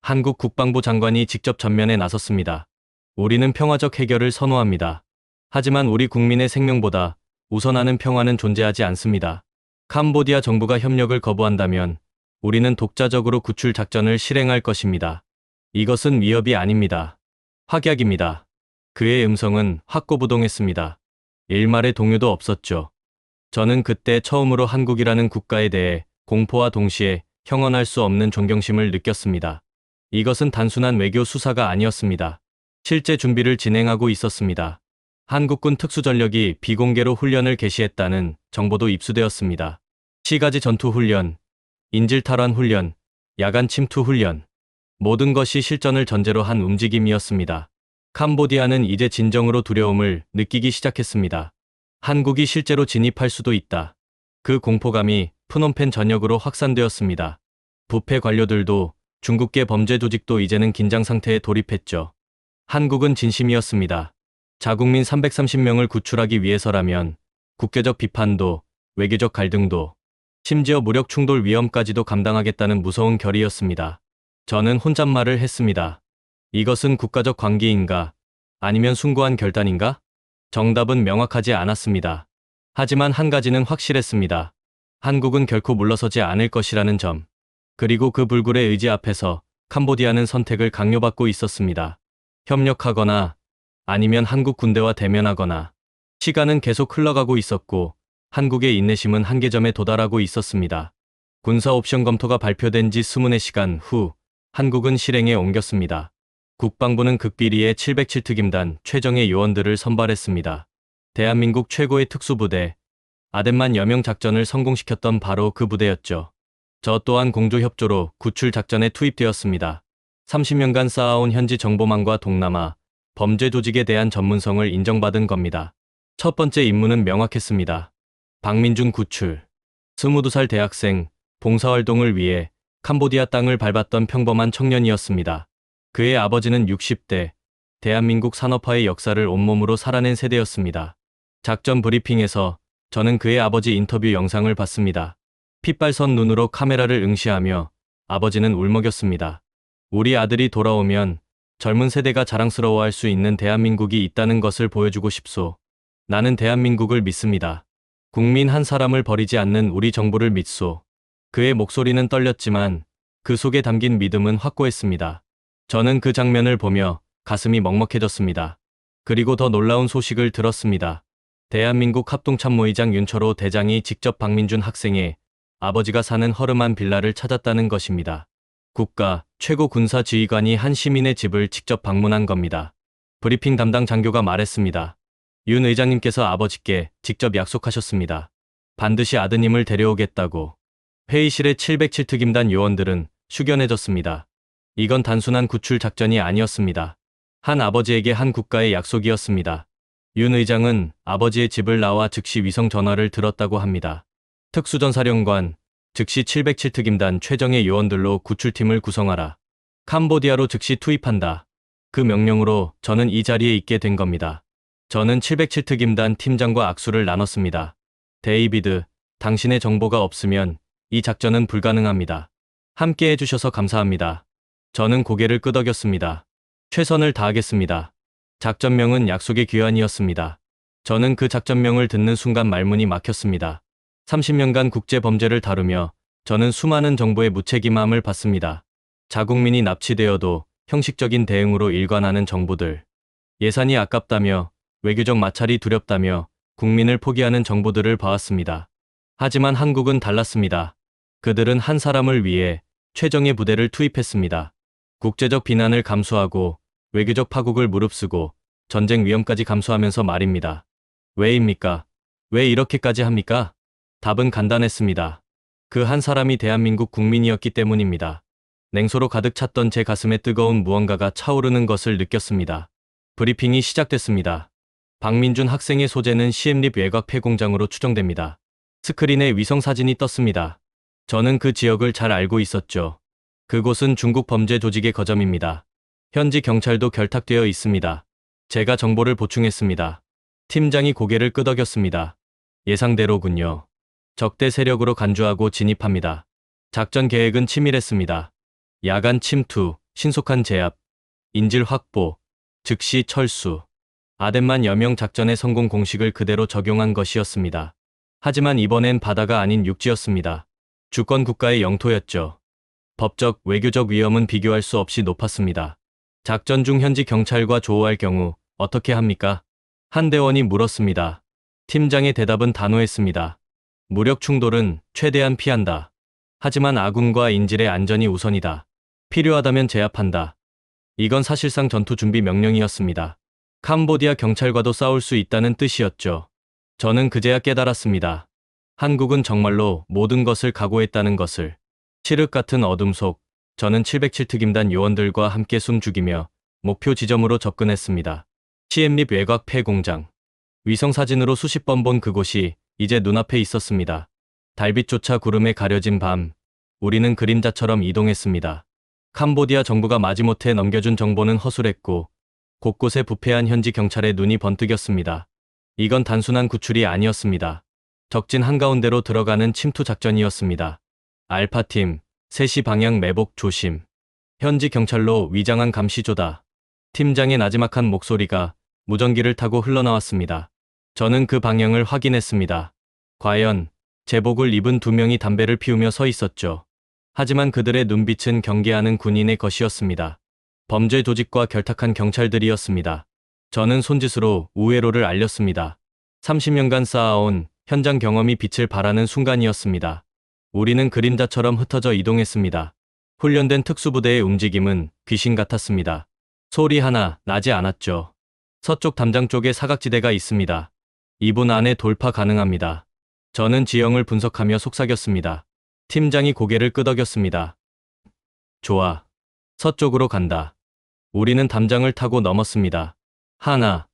Speaker 3: 한국 국방부 장관이 직접 전면에 나섰습니다. 우리는 평화적 해결을 선호합니다. 하지만 우리 국민의 생명보다 우선하는 평화는 존재하지 않습니다. 캄보디아 정부가 협력을 거부한다면 우리는 독자적으로 구출 작전을 실행할 것입니다. 이것은 위협이 아닙니다. 확약입니다. 그의 음성은 확고부동했습니다. 일말의 동요도 없었죠. 저는 그때 처음으로 한국이라는 국가에 대해 공포와 동시에 형언할 수 없는 존경심을 느꼈습니다. 이것은 단순한 외교 수사가 아니었습니다. 실제 준비를 진행하고 있었습니다. 한국군 특수전력이 비공개로 훈련을 개시했다는 정보도 입수되었습니다. 시가지 전투훈련, 인질탈환 훈련, 야간 침투 훈련, 모든 것이 실전을 전제로 한 움직임이었습니다. 캄보디아는 이제 진정으로 두려움을 느끼기 시작했습니다. 한국이 실제로 진입할 수도 있다. 그 공포감이 프놈펜 전역으로 확산되었습니다. 부패 관료들도 중국계 범죄 조직도 이제는 긴장 상태에 돌입했죠. 한국은 진심이었습니다. 자국민 330명을 구출하기 위해서라면 국제적 비판도 외교적 갈등도 심지어 무력 충돌 위험까지도 감당하겠다는 무서운 결의였습니다. 저는 혼잣말을 했습니다. 이것은 국가적 관계인가? 아니면 숭고한 결단인가? 정답은 명확하지 않았습니다. 하지만 한 가지는 확실했습니다. 한국은 결코 물러서지 않을 것이라는 점. 그리고 그 불굴의 의지 앞에서 캄보디아는 선택을 강요받고 있었습니다. 협력하거나 아니면 한국 군대와 대면하거나. 시간은 계속 흘러가고 있었고 한국의 인내심은 한계점에 도달하고 있었습니다. 군사 옵션 검토가 발표된 지 20시간 후 한국은 실행에 옮겼습니다. 국방부는 극비리의 707특임단 최정예 요원들을 선발했습니다. 대한민국 최고의 특수부대 아덴만 여명 작전을 성공시켰던 바로 그 부대였죠. 저 또한 공조협조로 구출 작전에 투입되었습니다. 30년간 쌓아온 현지 정보망과 동남아 범죄 조직에 대한 전문성을 인정받은 겁니다. 첫 번째 임무는 명확했습니다. 박민준 구출. 22살 대학생, 봉사활동을 위해 캄보디아 땅을 밟았던 평범한 청년이었습니다. 그의 아버지는 60대, 대한민국 산업화의 역사를 온몸으로 살아낸 세대였습니다. 작전 브리핑에서 저는 그의 아버지 인터뷰 영상을 봤습니다. 핏발선 눈으로 카메라를 응시하며 아버지는 울먹였습니다. 우리 아들이 돌아오면 젊은 세대가 자랑스러워할 수 있는 대한민국이 있다는 것을 보여주고 싶소. 나는 대한민국을 믿습니다. 국민 한 사람을 버리지 않는 우리 정부를 믿소. 그의 목소리는 떨렸지만 그 속에 담긴 믿음은 확고했습니다. 저는 그 장면을 보며 가슴이 먹먹해졌습니다. 그리고 더 놀라운 소식을 들었습니다. 대한민국 합동참모의장 윤철호 대장이 직접 박민준 학생의 아버지가 사는 허름한 빌라를 찾았다는 것입니다. 국가 최고 군사지휘관이 한 시민의 집을 직접 방문한 겁니다. 브리핑 담당 장교가 말했습니다. 윤 의장님께서 아버지께 직접 약속하셨습니다. 반드시 아드님을 데려오겠다고. 회의실의 707특임단 요원들은 숙연해졌습니다. 이건 단순한 구출 작전이 아니었습니다. 한 아버지에게 한 국가의 약속이었습니다. 윤 의장은 아버지의 집을 나와 즉시 위성 전화를 들었다고 합니다. 특수전사령관, 즉시 707특임단 최정예 요원들로 구출팀을 구성하라. 캄보디아로 즉시 투입한다. 그 명령으로 저는 이 자리에 있게 된 겁니다. 저는 707특임단 팀장과 악수를 나눴습니다. 데이비드, 당신의 정보가 없으면 이 작전은 불가능합니다. 함께 해주셔서 감사합니다. 저는 고개를 끄덕였습니다. 최선을 다하겠습니다. 작전명은 약속의 귀환이었습니다. 저는 그 작전명을 듣는 순간 말문이 막혔습니다. 30년간 국제범죄를 다루며 저는 수많은 정보의 무책임함을 봤습니다. 자국민이 납치되어도 형식적인 대응으로 일관하는 정부들. 예산이 아깝다며 외교적 마찰이 두렵다며 국민을 포기하는 정부들을 봐왔습니다. 하지만 한국은 달랐습니다. 그들은 한 사람을 위해 최정예 부대를 투입했습니다. 국제적 비난을 감수하고 외교적 파국을 무릅쓰고 전쟁 위험까지 감수하면서 말입니다. 왜입니까? 왜 이렇게까지 합니까? 답은 간단했습니다. 그 한 사람이 대한민국 국민이었기 때문입니다. 냉소로 가득 찼던 제 가슴에 뜨거운 무언가가 차오르는 것을 느꼈습니다. 브리핑이 시작됐습니다. 박민준 학생의 소재는 시엠립 외곽 폐공장으로 추정됩니다. 스크린에 위성 사진이 떴습니다. 저는 그 지역을 잘 알고 있었죠. 그곳은 중국 범죄 조직의 거점입니다. 현지 경찰도 결탁되어 있습니다. 제가 정보를 보충했습니다. 팀장이 고개를 끄덕였습니다. 예상대로군요. 적대 세력으로 간주하고 진입합니다. 작전 계획은 치밀했습니다. 야간 침투, 신속한 제압, 인질 확보, 즉시 철수. 아덴만 여명 작전의 성공 공식을 그대로 적용한 것이었습니다. 하지만 이번엔 바다가 아닌 육지였습니다. 주권 국가의 영토였죠. 법적, 외교적 위험은 비교할 수 없이 높았습니다. 작전 중 현지 경찰과 조우할 경우 어떻게 합니까? 한 대원이 물었습니다. 팀장의 대답은 단호했습니다. 무력 충돌은 최대한 피한다. 하지만 아군과 인질의 안전이 우선이다. 필요하다면 제압한다. 이건 사실상 전투 준비 명령이었습니다. 캄보디아 경찰과도 싸울 수 있다는 뜻이었죠. 저는 그제야 깨달았습니다. 한국은 정말로 모든 것을 각오했다는 것을. 칠흑 같은 어둠 속 저는 707특임단 요원들과 함께 숨죽이며 목표 지점으로 접근했습니다. 시엠립 외곽 폐공장. 위성사진으로 수십 번 본 그곳이 이제 눈앞에 있었습니다. 달빛조차 구름에 가려진 밤, 우리는 그림자처럼 이동했습니다. 캄보디아 정부가 마지못해 넘겨준 정보는 허술했고 곳곳에 부패한 현지 경찰의 눈이 번뜩였습니다. 이건 단순한 구출이 아니었습니다. 적진 한가운데로 들어가는 침투 작전이었습니다. 알파팀, 3시 방향 매복 조심. 현지 경찰로 위장한 감시조다. 팀장의 나지막한 목소리가 무전기를 타고 흘러나왔습니다. 저는 그 방향을 확인했습니다. 과연 제복을 입은 2명이 담배를 피우며 서 있었죠. 하지만 그들의 눈빛은 경계하는 군인의 것이었습니다. 범죄 조직과 결탁한 경찰들이었습니다. 저는 손짓으로 우회로를 알렸습니다. 30년간 쌓아온 현장 경험이 빛을 발하는 순간이었습니다. 우리는 그림자처럼 흩어져 이동했습니다. 훈련된 특수부대의 움직임은 귀신 같았습니다. 소리 하나 나지 않았죠. 서쪽 담장 쪽에 사각지대가 있습니다. 2분 안에 돌파 가능합니다. 저는 지형을 분석하며 속삭였습니다. 팀장이 고개를 끄덕였습니다. 좋아. 서쪽으로 간다. 우리는 담장을 타고 넘었습니다. 하나,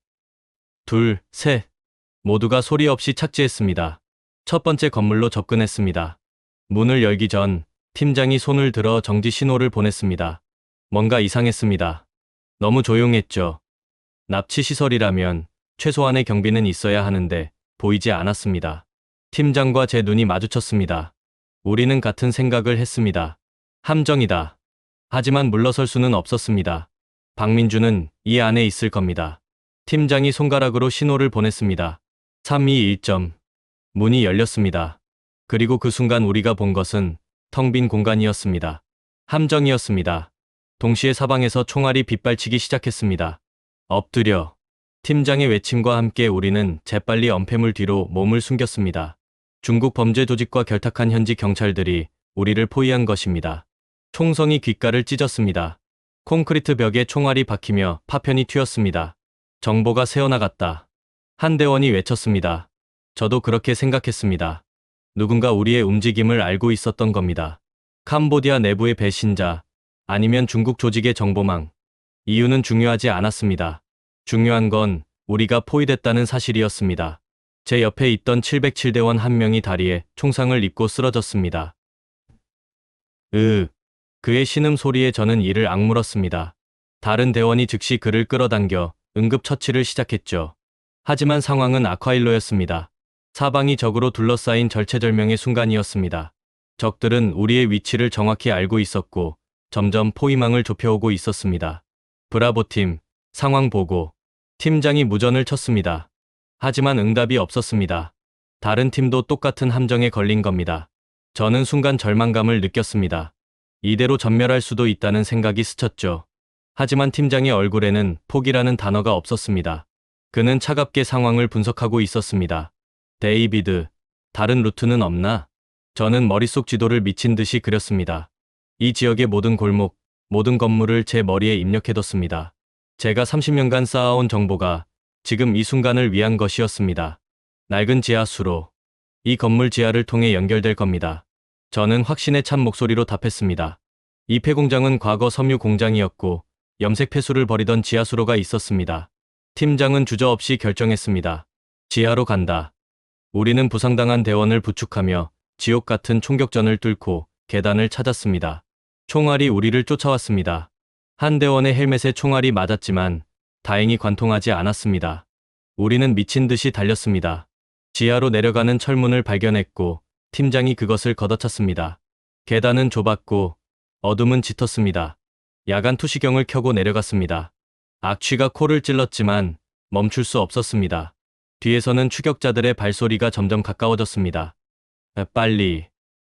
Speaker 3: 둘, 셋. 모두가 소리 없이 착지했습니다. 첫 번째 건물로 접근했습니다. 문을 열기 전 팀장이 손을 들어 정지 신호를 보냈습니다. 뭔가 이상했습니다. 너무 조용했죠. 납치 시설이라면 최소한의 경비는 있어야 하는데 보이지 않았습니다. 팀장과 제 눈이 마주쳤습니다. 우리는 같은 생각을 했습니다. 함정이다. 하지만 물러설 수는 없었습니다. 박민주는 이 안에 있을 겁니다. 팀장이 손가락으로 신호를 보냈습니다. 321점. 문이 열렸습니다. 그리고 그 순간 우리가 본 것은 텅 빈 공간이었습니다. 함정이었습니다. 동시에 사방에서 총알이 빗발치기 시작했습니다. 엎드려. 팀장의 외침과 함께 우리는 재빨리 엄폐물 뒤로 몸을 숨겼습니다. 중국 범죄 조직과 결탁한 현지 경찰들이 우리를 포위한 것입니다. 총성이 귓가를 찢었습니다. 콘크리트 벽에 총알이 박히며 파편이 튀었습니다. 정보가 새어나갔다. 한 대원이 외쳤습니다. 저도 그렇게 생각했습니다. 누군가 우리의 움직임을 알고 있었던 겁니다. 캄보디아 내부의 배신자, 아니면 중국 조직의 정보망. 이유는 중요하지 않았습니다. 중요한 건 우리가 포위됐다는 사실이었습니다. 제 옆에 있던 707대원 한 명이 다리에 총상을 입고 쓰러졌습니다. 그의 신음소리에 저는 이를 악물었습니다. 다른 대원이 즉시 그를 끌어당겨 응급처치를 시작했죠. 하지만 상황은 악화일로였습니다. 사방이 적으로 둘러싸인 절체절명의 순간이었습니다. 적들은 우리의 위치를 정확히 알고 있었고 점점 포위망을 좁혀오고 있었습니다. 브라보팀, 상황 보고. 팀장이 무전을 쳤습니다. 하지만 응답이 없었습니다. 다른 팀도 똑같은 함정에 걸린 겁니다. 저는 순간 절망감을 느꼈습니다. 이대로 전멸할 수도 있다는 생각이 스쳤죠. 하지만 팀장의 얼굴에는 포기라는 단어가 없었습니다. 그는 차갑게 상황을 분석하고 있었습니다. 데이비드, 다른 루트는 없나? 저는 머릿속 지도를 미친 듯이 그렸습니다. 이 지역의 모든 골목, 모든 건물을 제 머리에 입력해뒀습니다. 제가 30년간 쌓아온 정보가 지금 이 순간을 위한 것이었습니다. 낡은 지하 수로. 이 건물 지하를 통해 연결될 겁니다. 저는 확신에 찬 목소리로 답했습니다. 이 폐공장은 과거 섬유 공장이었고 염색 폐수를 버리던 지하수로가 있었습니다. 팀장은 주저없이 결정했습니다. 지하로 간다. 우리는 부상당한 대원을 부축하며 지옥 같은 총격전을 뚫고 계단을 찾았습니다. 총알이 우리를 쫓아왔습니다. 한 대원의 헬멧에 총알이 맞았지만 다행히 관통하지 않았습니다. 우리는 미친 듯이 달렸습니다. 지하로 내려가는 철문을 발견했고 팀장이 그것을 걷어찼습니다. 계단은 좁았고 어둠은 짙었습니다. 야간 투시경을 켜고 내려갔습니다. 악취가 코를 찔렀지만 멈출 수 없었습니다. 뒤에서는 추격자들의 발소리가 점점 가까워졌습니다. 빨리.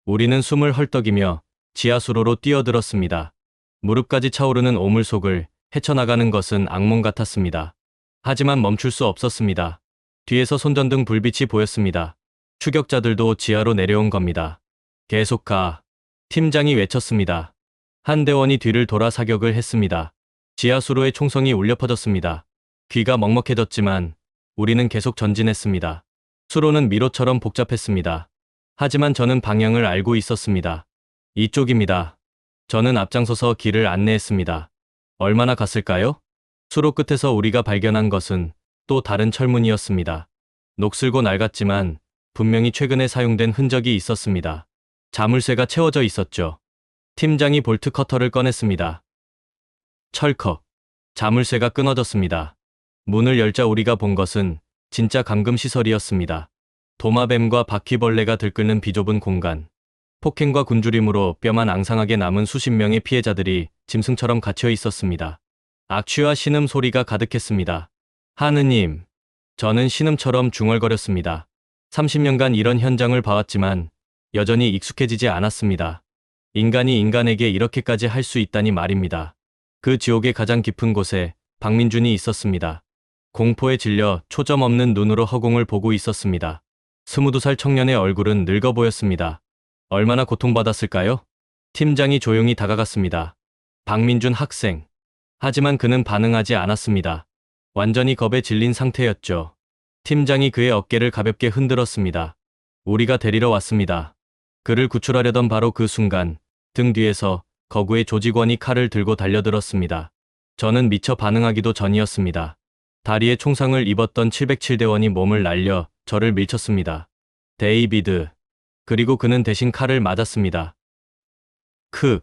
Speaker 3: 우리는 숨을 헐떡이며 지하수로로 뛰어들었습니다. 무릎까지 차오르는 오물 속을 헤쳐나가는 것은 악몽 같았습니다. 하지만 멈출 수 없었습니다. 뒤에서 손전등 불빛이 보였습니다. 추격자들도 지하로 내려온 겁니다. 계속 가. 팀장이 외쳤습니다. 한 대원이 뒤를 돌아 사격을 했습니다. 지하수로의 총성이 울려 퍼졌습니다. 귀가 먹먹해졌지만 우리는 계속 전진했습니다. 수로는 미로처럼 복잡했습니다. 하지만 저는 방향을 알고 있었습니다. 이쪽입니다. 저는 앞장서서 길을 안내했습니다. 얼마나 갔을까요? 수로 끝에서 우리가 발견한 것은 또 다른 철문이었습니다. 녹슬고 낡았지만 분명히 최근에 사용된 흔적이 있었습니다. 자물쇠가 채워져 있었죠. 팀장이 볼트 커터를 꺼냈습니다. 철컥. 자물쇠가 끊어졌습니다. 문을 열자 우리가 본 것은 진짜 감금시설이었습니다. 도마뱀과 바퀴벌레가 들끓는 비좁은 공간. 폭행과 굶주림으로 뼈만 앙상하게 남은 수십 명의 피해자들이 짐승처럼 갇혀 있었습니다. 악취와 신음 소리가 가득했습니다. 하느님. 저는 신음처럼 중얼거렸습니다. 30년간 이런 현장을 봐왔지만 여전히 익숙해지지 않았습니다. 인간이 인간에게 이렇게까지 할 수 있다니 말입니다. 그 지옥의 가장 깊은 곳에 박민준이 있었습니다. 공포에 질려 초점 없는 눈으로 허공을 보고 있었습니다. 22살 청년의 얼굴은 늙어 보였습니다. 얼마나 고통받았을까요? 팀장이 조용히 다가갔습니다. 박민준 학생. 하지만 그는 반응하지 않았습니다. 완전히 겁에 질린 상태였죠. 팀장이 그의 어깨를 가볍게 흔들었습니다. 우리가 데리러 왔습니다. 그를 구출하려던 바로 그 순간 등 뒤에서 거구의 조직원이 칼을 들고 달려들었습니다. 저는 미처 반응하기도 전이었습니다. 다리에 총상을 입었던 707대원이 몸을 날려 저를 밀쳤습니다. 데이비드. 그리고 그는 대신 칼을 맞았습니다. 크.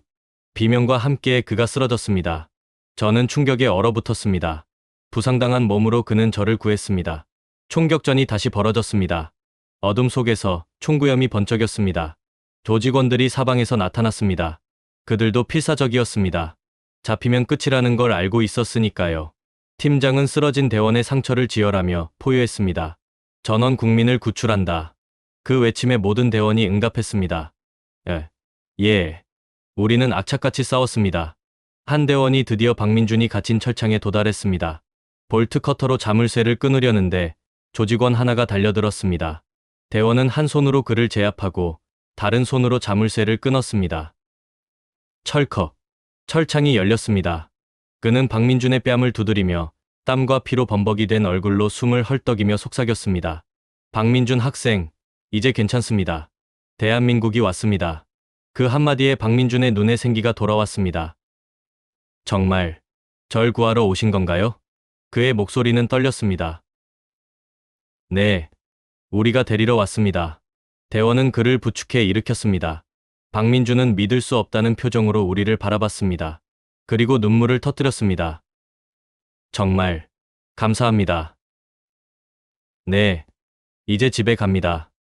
Speaker 3: 비명과 함께 그가 쓰러졌습니다. 저는 충격에 얼어붙었습니다. 부상당한 몸으로 그는 저를 구했습니다. 총격전이 다시 벌어졌습니다. 어둠 속에서 총구염이 번쩍였습니다. 조직원들이 사방에서 나타났습니다. 그들도 필사적이었습니다. 잡히면 끝이라는 걸 알고 있었으니까요. 팀장은 쓰러진 대원의 상처를 지혈하며 포효했습니다. 전원 국민을 구출한다. 그 외침에 모든 대원이 응답했습니다. 예. 우리는 악착같이 싸웠습니다. 한 대원이 드디어 박민준이 갇힌 철창에 도달했습니다. 볼트 커터로 자물쇠를 끊으려는데 조직원 하나가 달려들었습니다. 대원은 한 손으로 그를 제압하고 다른 손으로 자물쇠를 끊었습니다. 철컥. 철창이 열렸습니다. 그는 박민준의 뺨을 두드리며 땀과 피로 범벅이 된 얼굴로 숨을 헐떡이며 속삭였습니다. 박민준 학생, 이제 괜찮습니다. 대한민국이 왔습니다. 그 한마디에 박민준의 눈에 생기가 돌아왔습니다. 정말 절 구하러 오신 건가요? 그의 목소리는 떨렸습니다. 네, 우리가 데리러 왔습니다. 대원은 그를 부축해 일으켰습니다. 박민준은 믿을 수 없다는 표정으로 우리를 바라봤습니다. 그리고 눈물을 터뜨렸습니다. 정말 감사합니다. 네, 이제 집에 갑니다.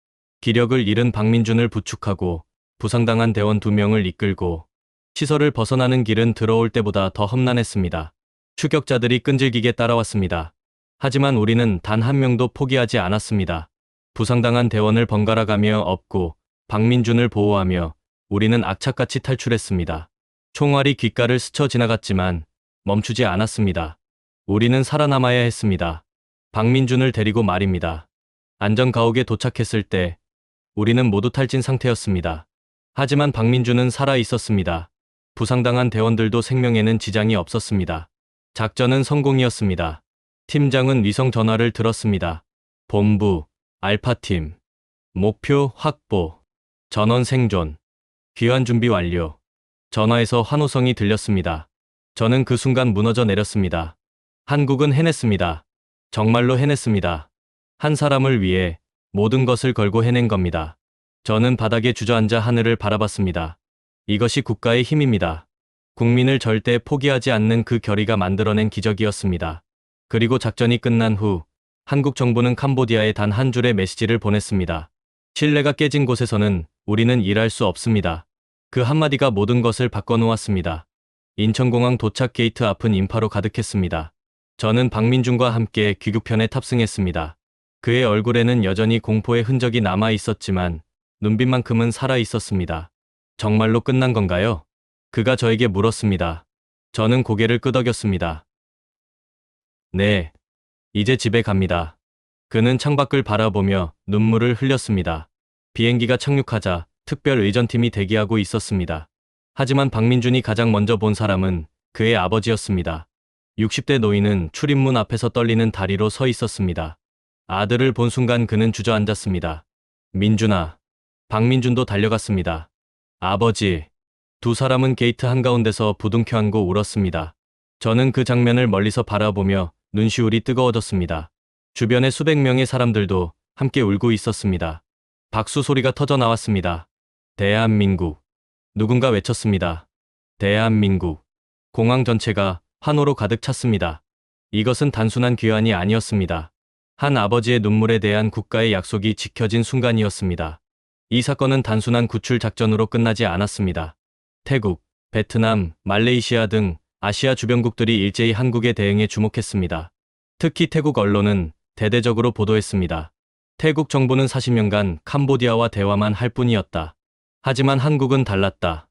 Speaker 3: 기력을 잃은 박민준을 부축하고 부상당한 대원 2명을 이끌고 시설을 벗어나는 길은 들어올 때보다 더 험난했습니다. 추격자들이 끈질기게 따라왔습니다. 하지만 우리는 단 한 명도 포기하지 않았습니다. 부상당한 대원을 번갈아가며 업고 박민준을 보호하며 우리는 악착같이 탈출했습니다. 총알이 귓가를 스쳐 지나갔지만 멈추지 않았습니다. 우리는 살아남아야 했습니다. 박민준을 데리고 말입니다. 안전가옥에 도착했을 때 우리는 모두 탈진 상태였습니다. 하지만 박민준은 살아 있었습니다. 부상당한 대원들도 생명에는 지장이 없었습니다. 작전은 성공이었습니다. 팀장은 위성 전화를 들었습니다. 본부, 알파팀, 목표 확보, 전원 생존, 귀환 준비 완료. 전화에서 환호성이 들렸습니다. 저는 그 순간 무너져 내렸습니다. 한국은 해냈습니다. 정말로 해냈습니다. 한 사람을 위해 모든 것을 걸고 해낸 겁니다. 저는 바닥에 주저앉아 하늘을 바라봤습니다. 이것이 국가의 힘입니다. 국민을 절대 포기하지 않는 그 결의가 만들어낸 기적이었습니다. 그리고 작전이 끝난 후 한국 정부는 캄보디아에 단 한 줄의 메시지를 보냈습니다. 신뢰가 깨진 곳에서는 우리는 일할 수 없습니다. 그 한마디가 모든 것을 바꿔놓았습니다. 인천공항 도착 게이트 앞은 인파로 가득했습니다. 저는 박민준과 함께 귀국편에 탑승했습니다. 그의 얼굴에는 여전히 공포의 흔적이 남아 있었지만 눈빛만큼은 살아 있었습니다. 정말로 끝난 건가요? 그가 저에게 물었습니다. 저는 고개를 끄덕였습니다. 네, 이제 집에 갑니다. 그는 창밖을 바라보며 눈물을 흘렸습니다. 비행기가 착륙하자 특별 의전팀이 대기하고 있었습니다. 하지만 박민준이 가장 먼저 본 사람은 그의 아버지였습니다. 60대 노인은 출입문 앞에서 떨리는 다리로 서 있었습니다. 아들을 본 순간 그는 주저앉았습니다. 민준아. 박민준도 달려갔습니다. 아버지. 두 사람은 게이트 한가운데서 부둥켜 안고 울었습니다. 저는 그 장면을 멀리서 바라보며 눈시울이 뜨거워졌습니다. 주변의 수백 명의 사람들도 함께 울고 있었습니다. 박수 소리가 터져 나왔습니다. 대한민국. 누군가 외쳤습니다. 대한민국. 공항 전체가 환호로 가득 찼습니다. 이것은 단순한 귀환이 아니었습니다. 한 아버지의 눈물에 대한 국가의 약속이 지켜진 순간이었습니다. 이 사건은 단순한 구출 작전으로 끝나지 않았습니다. 태국, 베트남, 말레이시아 등 아시아 주변국들이 일제히 한국의 대응에 주목했습니다. 특히 태국 언론은 대대적으로 보도했습니다. 태국 정부는 40년간 캄보디아와 대화만 할 뿐이었다. 하지만 한국은 달랐다.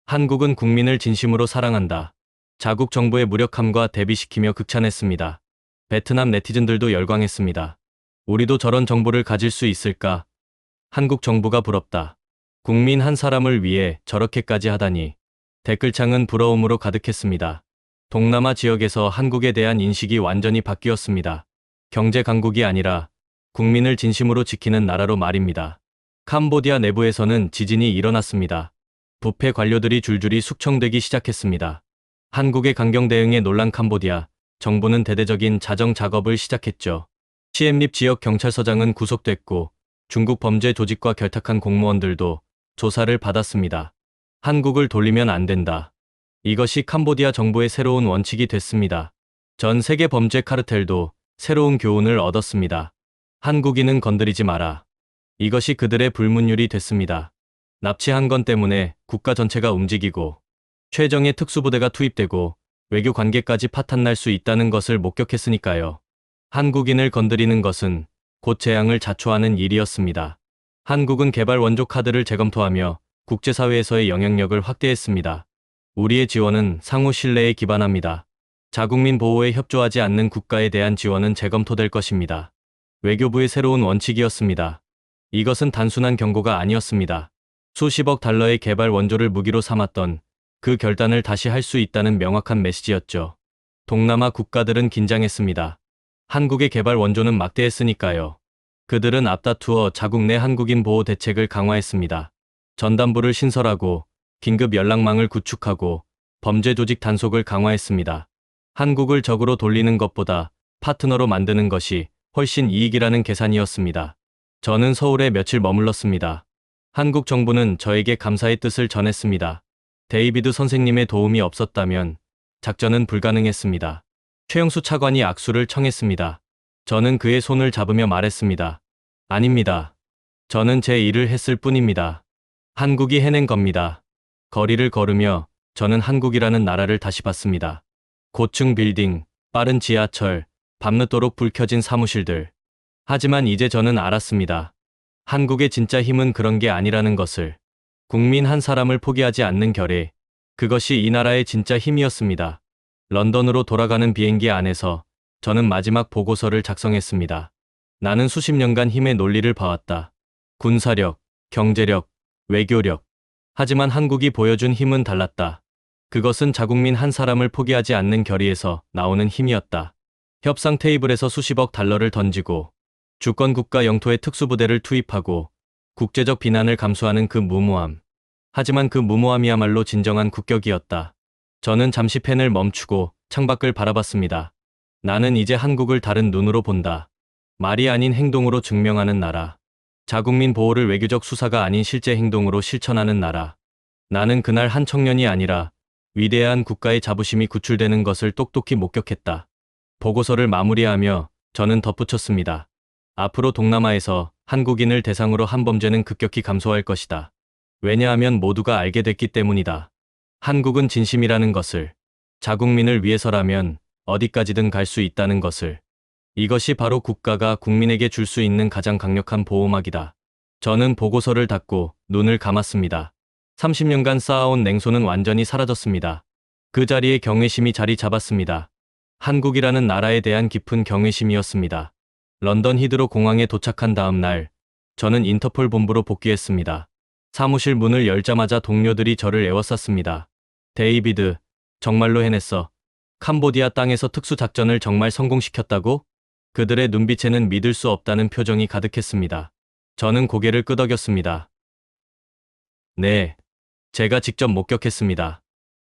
Speaker 3: 한국은 국민을 진심으로 사랑한다. 자국 정부의 무력함과 대비시키며 극찬했습니다. 베트남 네티즌들도 열광했습니다. 우리도 저런 정보를 가질 수 있을까? 한국 정부가 부럽다. 국민 한 사람을 위해 저렇게까지 하다니. 댓글창은 부러움으로 가득했습니다. 동남아 지역에서 한국에 대한 인식이 완전히 바뀌었습니다. 경제 강국이 아니라 국민을 진심으로 지키는 나라로 말입니다. 캄보디아 내부에서는 지진이 일어났습니다. 부패 관료들이 줄줄이 숙청되기 시작했습니다. 한국의 강경 대응에 놀란 캄보디아 정부는 대대적인 자정 작업을 시작했죠. 시엠립 지역 경찰서장은 구속됐고 중국 범죄 조직과 결탁한 공무원들도 조사를 받았습니다. 한국을 돌리면 안 된다. 이것이 캄보디아 정부의 새로운 원칙이 됐습니다. 전 세계 범죄 카르텔도 새로운 교훈을 얻었습니다. 한국인은 건드리지 마라. 이것이 그들의 불문율이 됐습니다. 납치 한 건 때문에 국가 전체가 움직이고 최정예 특수부대가 투입되고 외교 관계까지 파탄날 수 있다는 것을 목격했으니까요. 한국인을 건드리는 것은 곧 재앙을 자초하는 일이었습니다. 한국은 개발 원조 카드를 재검토하며 국제사회에서의 영향력을 확대했습니다. 우리의 지원은 상호 신뢰에 기반합니다. 자국민 보호에 협조하지 않는 국가에 대한 지원은 재검토될 것입니다. 외교부의 새로운 원칙이었습니다. 이것은 단순한 경고가 아니었습니다. 수십억 달러의 개발 원조를 무기로 삼았던 그 결단을 다시 할 수 있다는 명확한 메시지였죠. 동남아 국가들은 긴장했습니다. 한국의 개발 원조는 막대했으니까요. 그들은 앞다투어 자국 내 한국인 보호 대책을 강화했습니다. 전담부를 신설하고 긴급 연락망을 구축하고 범죄 조직 단속을 강화했습니다. 한국을 적으로 돌리는 것보다 파트너로 만드는 것이 훨씬 이익이라는 계산이었습니다. 저는 서울에 며칠 머물렀습니다. 한국 정부는 저에게 감사의 뜻을 전했습니다. 데이비드 선생님의 도움이 없었다면 작전은 불가능했습니다. 최영수 차관이 악수를 청했습니다. 저는 그의 손을 잡으며 말했습니다. 아닙니다. 저는 제 일을 했을 뿐입니다. 한국이 해낸 겁니다. 거리를 걸으며 저는 한국이라는 나라를 다시 봤습니다. 고층 빌딩, 빠른 지하철, 밤늦도록 불 켜진 사무실들. 하지만 이제 저는 알았습니다. 한국의 진짜 힘은 그런 게 아니라는 것을. 국민 한 사람을 포기하지 않는 결의. 그것이 이 나라의 진짜 힘이었습니다. 런던으로 돌아가는 비행기 안에서 저는 마지막 보고서를 작성했습니다. 나는 수십 년간 힘의 논리를 봐왔다. 군사력, 경제력, 외교력. 하지만 한국이 보여준 힘은 달랐다. 그것은 자국민 한 사람을 포기하지 않는 결의에서 나오는 힘이었다. 협상 테이블에서 수십억 달러를 던지고 주권 국가 영토에 특수부대를 투입하고 국제적 비난을 감수하는 그 무모함. 하지만 그 무모함이야말로 진정한 국격이었다. 저는 잠시 펜을 멈추고 창밖을 바라봤습니다. 나는 이제 한국을 다른 눈으로 본다. 말이 아닌 행동으로 증명하는 나라. 자국민 보호를 외교적 수사가 아닌 실제 행동으로 실천하는 나라. 나는 그날 한 청년이 아니라 위대한 국가의 자부심이 구출되는 것을 똑똑히 목격했다. 보고서를 마무리하며 저는 덧붙였습니다. 앞으로 동남아에서 한국인을 대상으로 한 범죄는 급격히 감소할 것이다. 왜냐하면 모두가 알게 됐기 때문이다. 한국은 진심이라는 것을, 자국민을 위해서라면 어디까지든 갈 수 있다는 것을. 이것이 바로 국가가 국민에게 줄 수 있는 가장 강력한 보호막이다. 저는 보고서를 닫고 눈을 감았습니다. 30년간 쌓아온 냉소는 완전히 사라졌습니다. 그 자리에 경외심이 자리 잡았습니다. 한국이라는 나라에 대한 깊은 경외심이었습니다. 런던 히드로 공항에 도착한 다음 날, 저는 인터폴 본부로 복귀했습니다. 사무실 문을 열자마자 동료들이 저를 에워쌌습니다. 데이비드, 정말로 해냈어. 캄보디아 땅에서 특수작전을 정말 성공시켰다고? 그들의 눈빛에는 믿을 수 없다는 표정이 가득했습니다. 저는 고개를 끄덕였습니다. 네, 제가 직접 목격했습니다.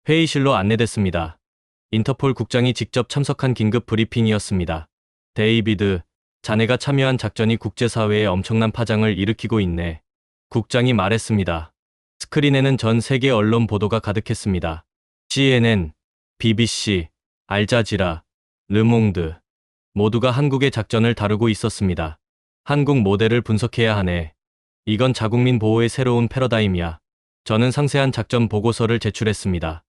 Speaker 3: 회의실로 안내됐습니다. 인터폴 국장이 직접 참석한 긴급 브리핑이었습니다. 데이비드, 자네가 참여한 작전이 국제사회에 엄청난 파장을 일으키고 있네. 국장이 말했습니다. 스크린에는 전 세계 언론 보도가 가득했습니다. CNN, BBC, 알자지라, 르몽드 모두가 한국의 작전을 다루고 있었습니다. 한국 모델을 분석해야 하네. 이건 자국민 보호의 새로운 패러다임이야. 저는 상세한 작전 보고서를 제출했습니다.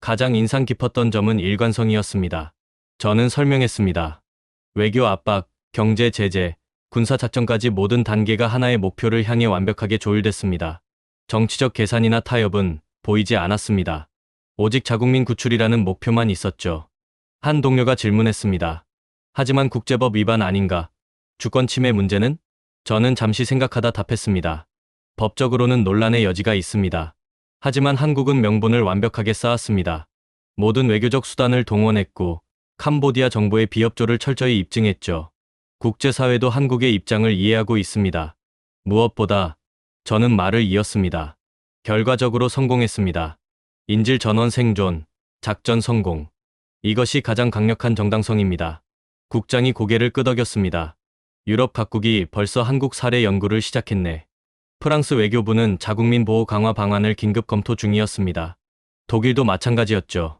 Speaker 3: 가장 인상 깊었던 점은 일관성이었습니다. 저는 설명했습니다. 외교 압박, 경제 제재, 군사 작전까지 모든 단계가 하나의 목표를 향해 완벽하게 조율됐습니다. 정치적 계산이나 타협은 보이지 않았습니다. 오직 자국민 구출이라는 목표만 있었죠. 한 동료가 질문했습니다. 하지만 국제법 위반 아닌가? 주권 침해 문제는? 저는 잠시 생각하다 답했습니다. 법적으로는 논란의 여지가 있습니다. 하지만 한국은 명분을 완벽하게 쌓았습니다. 모든 외교적 수단을 동원했고 캄보디아 정부의 비협조를 철저히 입증했죠. 국제사회도 한국의 입장을 이해하고 있습니다. 무엇보다 저는 말을 이었습니다. 결과적으로 성공했습니다. 인질 전원 생존, 작전 성공. 이것이 가장 강력한 정당성입니다. 국장이 고개를 끄덕였습니다. 유럽 각국이 벌써 한국 사례 연구를 시작했네. 프랑스 외교부는 자국민 보호 강화 방안을 긴급 검토 중이었습니다. 독일도 마찬가지였죠.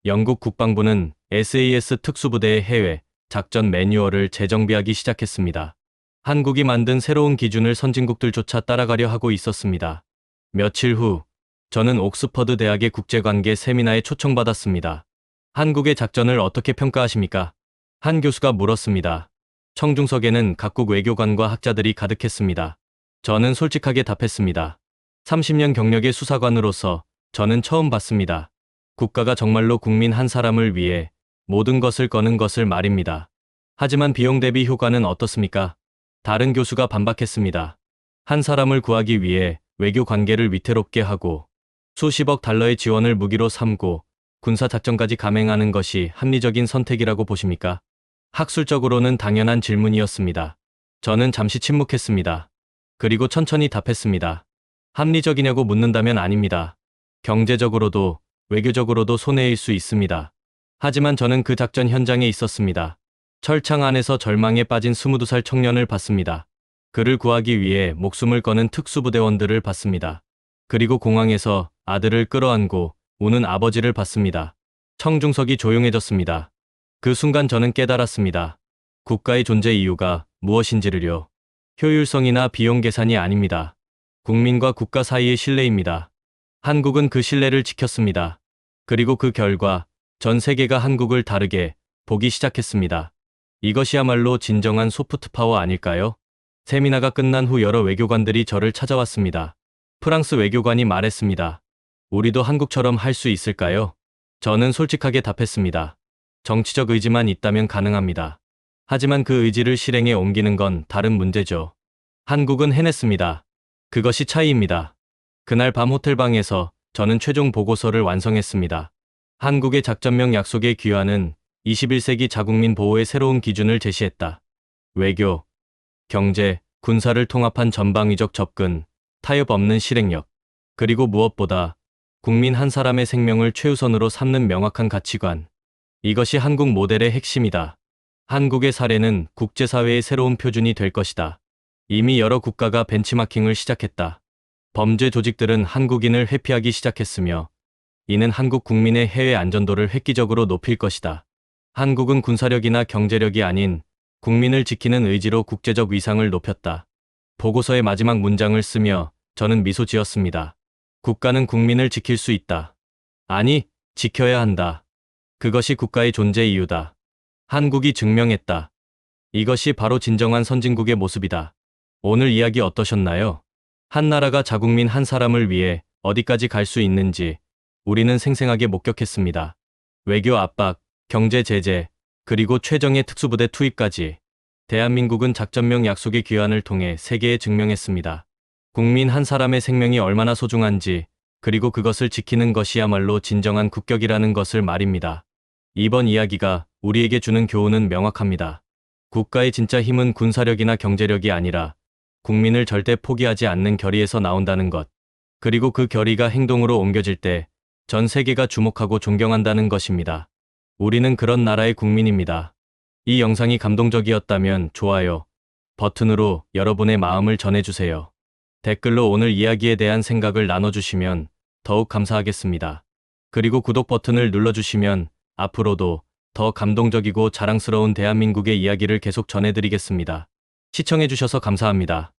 Speaker 3: 영국 국방부는 SAS 특수부대의 해외 작전 매뉴얼을 재정비하기 시작했습니다. 한국이 만든 새로운 기준을 선진국들조차 따라가려 하고 있었습니다. 며칠 후, 저는 옥스퍼드 대학의 국제관계 세미나에 초청받았습니다. 한국의 작전을 어떻게 평가하십니까? 한 교수가 물었습니다. 청중석에는 각국 외교관과 학자들이 가득했습니다. 저는 솔직하게 답했습니다. 30년 경력의 수사관으로서 저는 처음 봤습니다. 국가가 정말로 국민 한 사람을 위해 모든 것을 거는 것을 말입니다. 하지만 비용 대비 효과는 어떻습니까? 다른 교수가 반박했습니다. 한 사람을 구하기 위해 외교 관계를 위태롭게 하고 수십억 달러의 지원을 무기로 삼고 군사작전까지 감행하는 것이 합리적인 선택이라고 보십니까? 학술적으로는 당연한 질문이었습니다. 저는 잠시 침묵했습니다. 그리고 천천히 답했습니다. 합리적이냐고 묻는다면 아닙니다. 경제적으로도 외교적으로도 손해일 수 있습니다. 하지만 저는 그 작전 현장에 있었습니다. 철창 안에서 절망에 빠진 22살 청년을 봤습니다. 그를 구하기 위해 목숨을 거는 특수부대원들을 봤습니다. 그리고 공항에서 아들을 끌어안고 우는 아버지를 봤습니다. 청중석이 조용해졌습니다. 그 순간 저는 깨달았습니다. 국가의 존재 이유가 무엇인지를요. 효율성이나 비용 계산이 아닙니다. 국민과 국가 사이의 신뢰입니다. 한국은 그 신뢰를 지켰습니다. 그리고 그 결과 전 세계가 한국을 다르게 보기 시작했습니다. 이것이야말로 진정한 소프트 파워 아닐까요? 세미나가 끝난 후 여러 외교관들이 저를 찾아왔습니다. 프랑스 외교관이 말했습니다. 우리도 한국처럼 할 수 있을까요? 저는 솔직하게 답했습니다. 정치적 의지만 있다면 가능합니다. 하지만 그 의지를 실행에 옮기는 건 다른 문제죠. 한국은 해냈습니다. 그것이 차이입니다. 그날 밤 호텔방에서 저는 최종 보고서를 완성했습니다. 한국의 작전명 약속의 귀환은 21세기 자국민 보호의 새로운 기준을 제시했다. 외교, 경제, 군사를 통합한 전방위적 접근, 타협 없는 실행력, 그리고 무엇보다 국민 한 사람의 생명을 최우선으로 삼는 명확한 가치관. 이것이 한국 모델의 핵심이다. 한국의 사례는 국제사회의 새로운 표준이 될 것이다. 이미 여러 국가가 벤치마킹을 시작했다. 범죄 조직들은 한국인을 회피하기 시작했으며 이는 한국 국민의 해외 안전도를 획기적으로 높일 것이다. 한국은 군사력이나 경제력이 아닌 국민을 지키는 의지로 국제적 위상을 높였다. 보고서의 마지막 문장을 쓰며 저는 미소 지었습니다. 국가는 국민을 지킬 수 있다. 아니, 지켜야 한다. 그것이 국가의 존재 이유다. 한국이 증명했다. 이것이 바로 진정한 선진국의 모습이다. 오늘 이야기 어떠셨나요? 한 나라가 자국민 한 사람을 위해 어디까지 갈 수 있는지 우리는 생생하게 목격했습니다. 외교 압박, 경제 제재, 그리고 최정예 특수부대 투입까지 대한민국은 작전명 약속의 귀환을 통해 세계에 증명했습니다. 국민 한 사람의 생명이 얼마나 소중한지, 그리고 그것을 지키는 것이야말로 진정한 국격이라는 것을 말입니다. 이번 이야기가 우리에게 주는 교훈은 명확합니다. 국가의 진짜 힘은 군사력이나 경제력이 아니라 국민을 절대 포기하지 않는 결의에서 나온다는 것. 그리고 그 결의가 행동으로 옮겨질 때 전 세계가 주목하고 존경한다는 것입니다. 우리는 그런 나라의 국민입니다. 이 영상이 감동적이었다면 좋아요 버튼으로 여러분의 마음을 전해주세요. 댓글로 오늘 이야기에 대한 생각을 나눠주시면 더욱 감사하겠습니다. 그리고 구독 버튼을 눌러주시면 앞으로도 더 감동적이고 자랑스러운 대한민국의 이야기를 계속 전해드리겠습니다. 시청해주셔서 감사합니다.